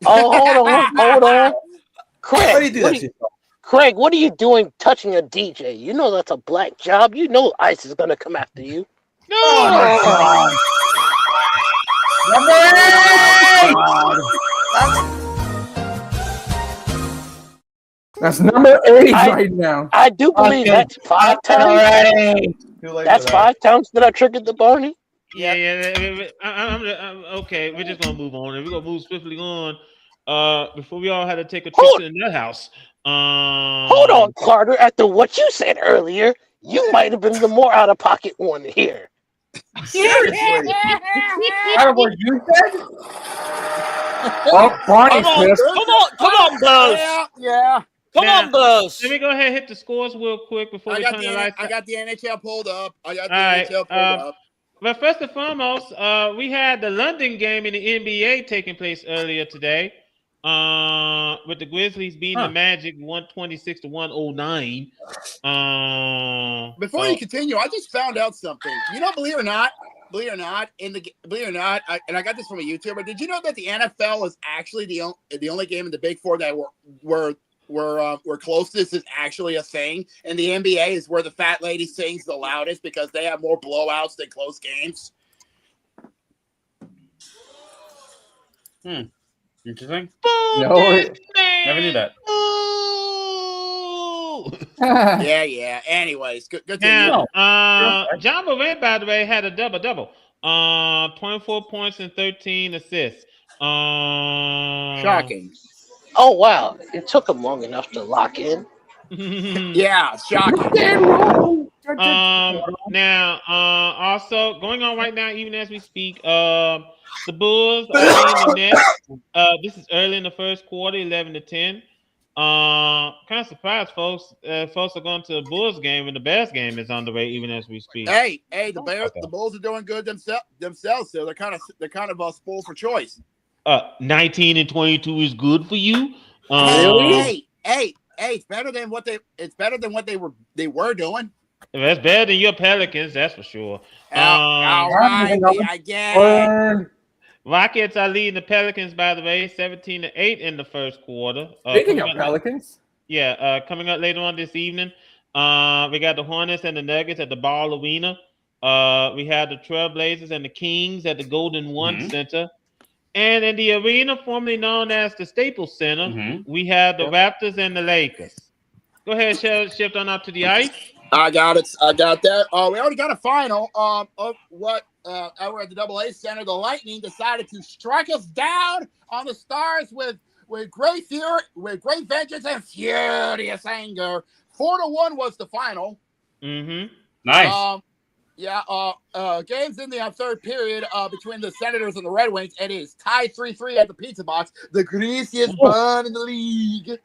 Speaker 7: Oh, hold on. Craig,
Speaker 6: Why do you do that to yourself?
Speaker 7: Craig, what are you doing touching a DJ? You know that's a black job. You know ICE is gonna come after you.
Speaker 4: Oh,
Speaker 3: That's number 8 right now.
Speaker 7: I do believe that's 5 times. That's 5 times that I triggered the Barney.
Speaker 2: Yeah. I'm okay. We're just gonna move on, and we're gonna move swiftly on. Before we all had to take a trip to their house.
Speaker 7: Hold on, Carter. After what you said earlier, you might have been the more out of pocket one here.
Speaker 6: Seriously.
Speaker 4: Carter, what you said?
Speaker 3: Oh, Barney's pissed.
Speaker 5: Come on, Buzz.
Speaker 1: Yeah.
Speaker 5: Come on, Buzz.
Speaker 2: Let me go ahead and hit the scores real quick before we turn the lights.
Speaker 1: I got the NHL pulled up.
Speaker 2: But first and foremost, we had the London game in the NBA taking place earlier today. With the Grizzlies beating the Magic 126 to 109.
Speaker 1: Before you continue, I just found out something. You know, believe it or not, and I got this from a YouTuber. Did you know that the NFL is actually the only game in the Big Four that where closeness is actually a thing, and the NBA is where the fat lady sings the loudest because they have more blowouts than close games.
Speaker 4: Interesting.
Speaker 3: No.
Speaker 4: Never knew that.
Speaker 1: Yeah. Anyways, good to
Speaker 2: know. John Morant, by the way, had a double-double. 24 points and 13 assists.
Speaker 1: Shocking.
Speaker 7: Oh wow! It took him long enough to lock in.
Speaker 1: Yeah, shocking.
Speaker 2: Now, also going on right now, even as we speak, the Bulls are leading the Nets. This is early in the first quarter, 11-10. Kind of surprised, folks. Folks are going to the Bulls game, and the Bears game is on the way, even as we speak.
Speaker 1: Hey, the Bulls are doing good themselves. So they're kind of spoiled for choice.
Speaker 2: 19 and 22 is good for you.
Speaker 1: Hey, it's better than what they were doing.
Speaker 2: That's better than your Pelicans, that's for sure.
Speaker 1: All right, I guess.
Speaker 2: Rockets are leading the Pelicans, by the way, 17-8 in the first quarter.
Speaker 3: Speaking of Pelicans,
Speaker 2: coming up later on this evening, we got the Hornets and the Nuggets at the Ball Arena. We have the Trailblazers and the Kings at the Golden One Center. And in the arena formerly known as the Staples Center, we have the Raptors and the Lakers. Go ahead, shift on up to the ice.
Speaker 1: I got it. I got that. We already got a final of what over at the AA Center. The Lightning decided to strike us down on the Stars with great fury, with great vengeance and furious anger. 4-1 was the final.
Speaker 4: Nice.
Speaker 1: Games in the third period between the Senators and the Red Wings. It is tied 3-3 at the Pizza Box, the greasiest bun in the league.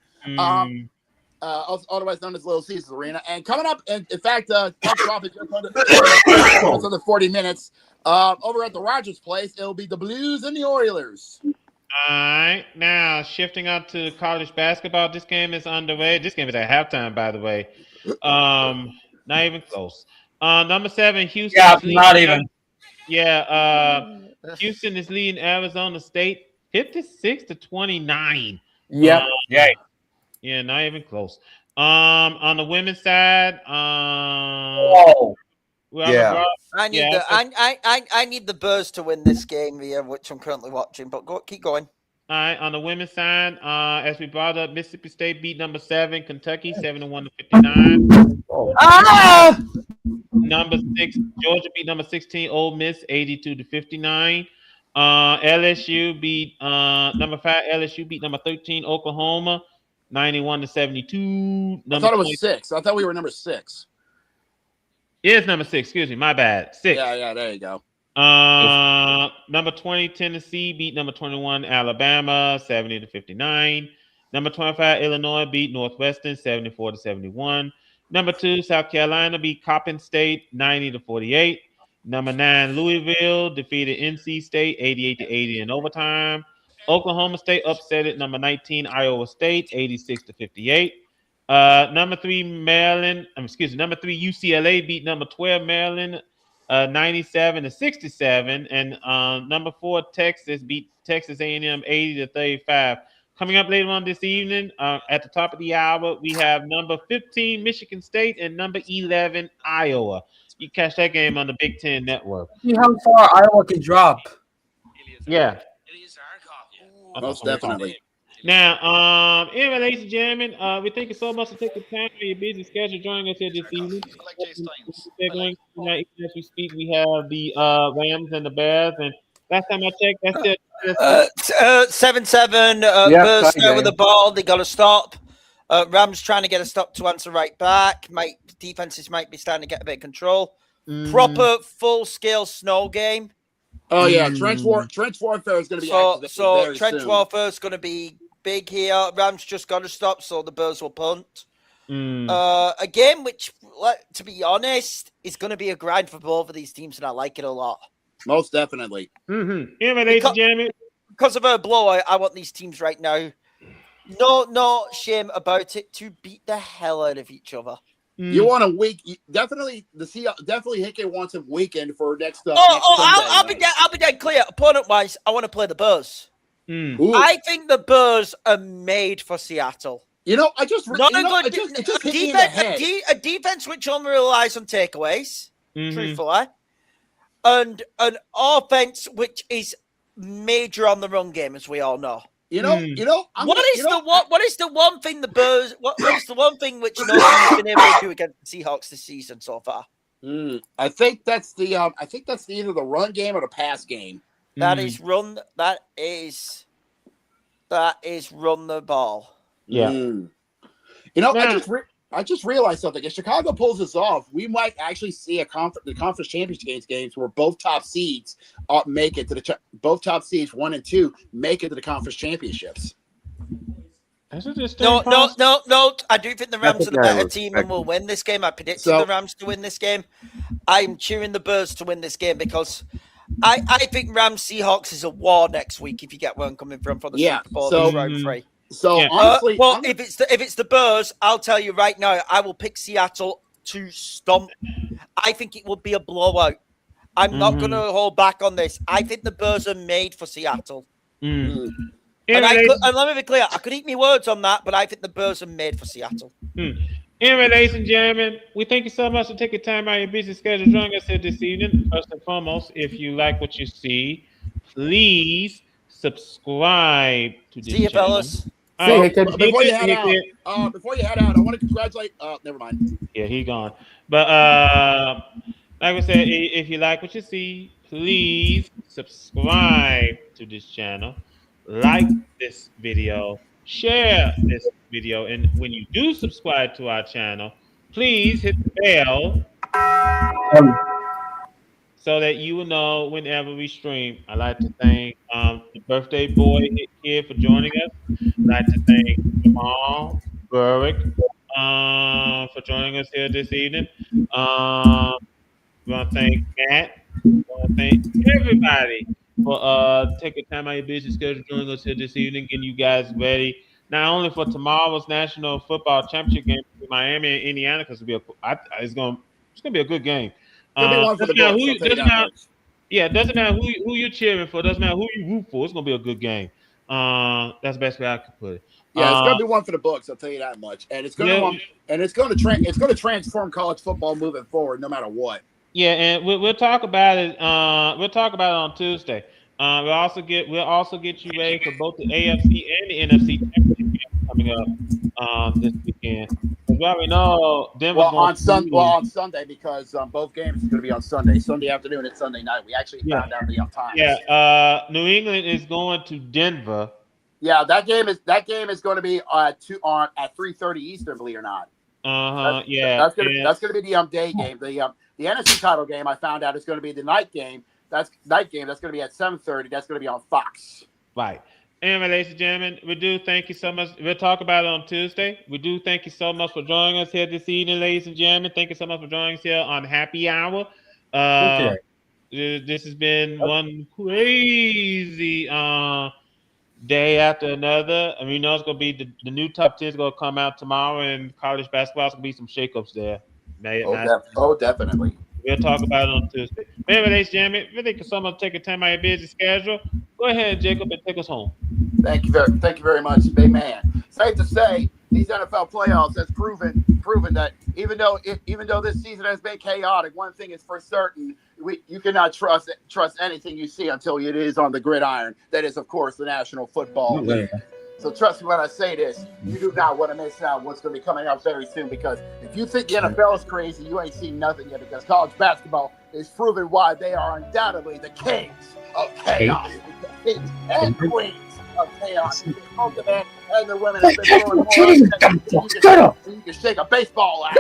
Speaker 1: Otherwise known as Little Caesars Arena. And coming up, in fact, under the 40 minutes, over at the Rogers Place, it'll be the Blues and the Oilers.
Speaker 2: All right. Now, shifting out to college basketball, this game is underway. This game is at halftime, by the way. Not even close. Number 7, Houston.
Speaker 4: Yeah, not even.
Speaker 2: Houston is leading Arizona State 56-29.
Speaker 3: Yep.
Speaker 2: Yeah, not even close. On the women's side,
Speaker 5: I need the Bears to win this game here, which I'm currently watching. But keep going.
Speaker 2: All right, on the women's side, as we brought up, Mississippi State beat number 7, Kentucky, 71-59. Number 6, Georgia beat number 16, Ole Miss, 82-59. LSU beat number 5. LSU beat number 13, Oklahoma, 91-72.
Speaker 1: I thought it was 6. I thought we were number 6.
Speaker 2: Yeah, it's number 6. Excuse me, my bad. 6.
Speaker 1: Yeah. There you go.
Speaker 2: Number 20, Tennessee beat number 21, Alabama, 70-59. Number 25, Illinois beat Northwestern, 74-71. Number 2, South Carolina beat Coppin State, 90-48. Number 9, Louisville defeated NC State, 88-80 in overtime. Oklahoma State upset at number 19, Iowa State, 86-58. Number 3, UCLA beat number 12, Maryland, 97-67. And number 4, Texas beat Texas A&M, 80-35. Coming up later on this evening, at the top of the hour, we have number 15, Michigan State, and number 11, Iowa. You catch that game on the Big Ten Network.
Speaker 4: See how far Iowa can drop.
Speaker 2: Yeah.
Speaker 1: Most definitely.
Speaker 2: Now, anyway, ladies and gentlemen, we thank you so much for taking time for your busy schedule joining us here this evening. Tonight, as we speak, we have the Rams and the Bears, and last time I checked, that's it.
Speaker 5: 7-7. Bears start with the ball. They got to stop. Rams trying to get a stop to answer right back. Defenses might be starting to get a bit of control. Proper full-scale snow game.
Speaker 1: Oh yeah, trench warfare is going to be active.
Speaker 5: So trench warfare is going to be big here. Rams just got to stop, so the Bears will punt. A game which, to be honest, is going to be a grind for both of these teams, and I like it a lot.
Speaker 1: Most definitely.
Speaker 2: Anyway, ladies and gentlemen,
Speaker 5: because of her blowout, I want these teams right now. No shame about it to beat the hell out of each other.
Speaker 1: You want a week? Definitely, definitely Hickey wants a weekend for next.
Speaker 5: I'll be dead clear. Opponent wise, I want to play the Bears. I think the Bears are made for Seattle.
Speaker 1: You know, I just
Speaker 5: not
Speaker 1: you know,
Speaker 5: a good
Speaker 1: it just hit me in the head.
Speaker 5: A defense which only relies on takeaways, truthfully, and an offense which is major on the run game, as we all know.
Speaker 1: What is
Speaker 5: the one thing the Bears? What is the one thing which no team has been able to do against the Seahawks this season so far?
Speaker 1: I think that's either the run game or the pass game.
Speaker 5: That is run. That is run the ball.
Speaker 2: Yeah.
Speaker 1: You know, I just realized something. If Chicago pulls this off, we might actually see the conference championship games where both top seeds make it to both top seeds 1 and 2 make it to the conference championships.
Speaker 5: No. I do think the Rams are the better team and will win this game. I predicted the Rams to win this game. I'm cheering the Bears to win this game because I think Rams Seahawks is a war next week. If you get where I'm coming from the Super Bowl round 3.
Speaker 1: So honestly,
Speaker 5: if it's the Bears, I'll tell you right now, I will pick Seattle to stomp. I think it will be a blowout. I'm not going to hold back on this. I think the Bears are made for Seattle. And let me be clear, I could eat my words on that, but I think the Bears are made for Seattle.
Speaker 2: Anyway, ladies and gentlemen, we thank you so much for taking time out of your busy schedule joining us here this evening. First and foremost, if you like what you see, please subscribe to this channel.
Speaker 5: Fellas.
Speaker 1: Before you head out, I want to congratulate. Never mind.
Speaker 2: Yeah, he gone. But like I said, if you like what you see, please subscribe to this channel, like this video, share this video, and when you do subscribe to our channel, please hit the bell so that you will know whenever we stream. I'd like to thank the birthday boy here for joining us. I'd like to thank Jamal Burrick for joining us here this evening. We want to thank Matt. We want to thank everybody for taking time out of your busy schedule joining us here this evening, getting you guys ready not only for tomorrow's National Football Championship game between Miami and Indiana, because it's gonna be a good game. Doesn't matter who you're cheering for. Doesn't matter who you root for. It's gonna be a good game. That's the best way I could put it.
Speaker 1: Yeah, it's gonna be one for the books. I'll tell you that much. And it's gonna transform college football moving forward, no matter what.
Speaker 2: Yeah, and we'll talk about it. We'll talk about it on Tuesday. We'll also get you ready for both the AFC and the NFC championship games coming up this weekend. We already know Denver's
Speaker 1: on Sunday because both games are going to be on Sunday afternoon and Sunday night. We actually found out the time.
Speaker 2: Yeah, New England is going to Denver.
Speaker 1: Yeah, that game is going to be at 3:30 Eastern. Believe it or not.
Speaker 2: That's
Speaker 1: going to be the day game. The NFC title game. I found out is going to be the night game. That's night game. That's going to be at 7:30. That's going to be on Fox.
Speaker 2: Right. Anyway, ladies and gentlemen, we do thank you so much. We'll talk about it on Tuesday. We do thank you so much for joining us here this evening, ladies and gentlemen. Thank you so much for joining us here on Happy Hour. This has been one crazy day after another. I mean, you know it's going to be the new top 10 is going to come out tomorrow, and college basketball is going to be some shakeups there.
Speaker 1: Definitely.
Speaker 2: We'll talk about it on Tuesday. Anyway, ladies and gentlemen, if you think someone taking time out of your busy schedule, go ahead, Jacob, and take us home.
Speaker 1: Thank you very much, big man. Safe to say, these NFL playoffs has proven that even though this season has been chaotic, one thing is for certain: you cannot trust anything you see until it is on the gridiron. That is, of course, the National Football League. So trust me when I say this, you do not want to miss out what's going to be coming up very soon, because if you think the NFL is crazy, you ain't seen nothing yet, because college basketball is proven why they are undoubtedly the kings of chaos. The kings and queens of chaos. Both the men and the women have been throwing more you can shake a baseball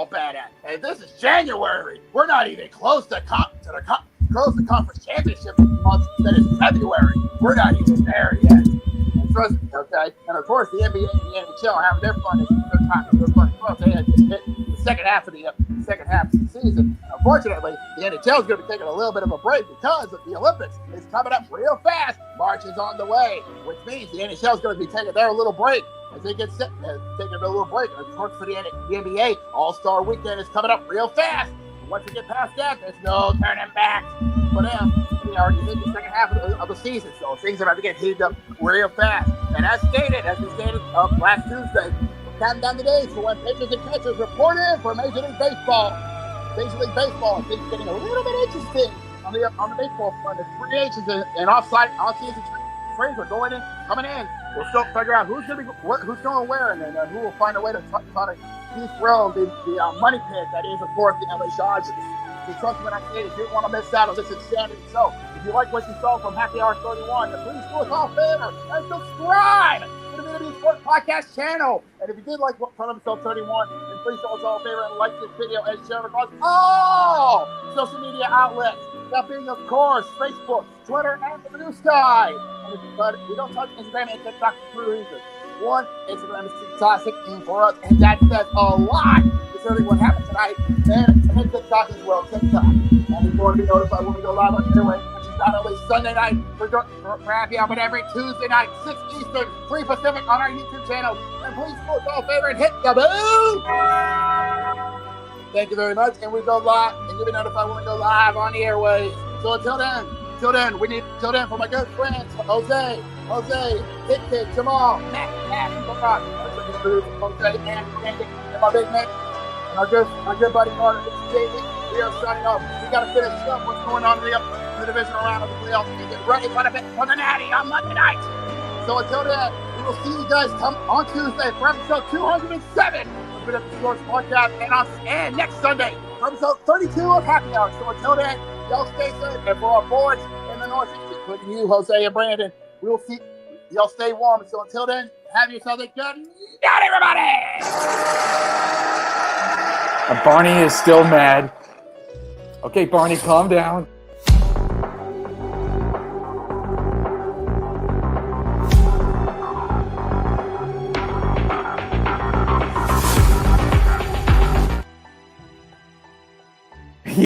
Speaker 1: bat at. And this is January. We're not even close to conference championship month. That is February. We're not even there yet. Christmas, okay? And of course, the NBA and the NHL having their fun as their time. Their fun as well. They had hit the second half of the season. Unfortunately, the NHL is going to be taking a little bit of a break because of the Olympics. It's coming up real fast. March is on the way, which means the NHL is going to be taking their little break as they get set, taking a little break. And of course, for the NBA, All-Star Weekend is coming up real fast. And once you get past that, there's no turning back for them. We already hit the second half of the season, so things are about to get heated up real fast. And as we stated last Tuesday, we're counting down the days for when pitchers and catchers report in for Major League Baseball. Major League Baseball, things getting a little bit interesting on the baseball front. The free agents and off-season trades are coming in. We'll still figure out who's going where, and then who will find a way to try to dethrone the money pit that is, of course, the LA Dodgers. So trust me when I say you didn't want to miss out on this insanity. So if you like what you saw from Happy Hour 31, then please do us all a favor and subscribe to the VWU Sports Podcast channel. And if you did like from episode 31, then please do us all a favor and like this video and share it across all social media outlets. That being, of course, Facebook, Twitter, and the Blue Sky. But we don't touch Instagram and TikTok for 2 reasons. One, Instagram is too toxic for us, and that says a lot concerning what happened tonight. And TikTok as well, TikTok. And if you want to be notified when we go live on Airway, which is not only Sunday night for Happy Hour, but every Tuesday night, 6 Eastern, 3 Pacific on our YouTube channel. And please do us all a favor and hit the bell. Thank you very much. And we go live, and you'll be notified when we go live on the airways. So until then, for my good friends, Jose, Kid, Jamal, Matt, Barack, Jose, and Randy, and my big man, and our good buddy, Carter, Jamie. We are signing off. We got to finish up what's going on in the divisional round of the playoffs and get ready for the Natty on Monday night. So until then, we will see you guys come on Tuesday for episode 207 of the Sports Podcast, and next Sunday for episode 32 of Happy Hour. So until then, y'all stay safe, and for our boys in the Northeast, including you, Jose and Brandon, we will see y'all stay warm. So until then, have yourselves a good night, everybody!
Speaker 3: Barney is still mad. Okay, Barney, calm down.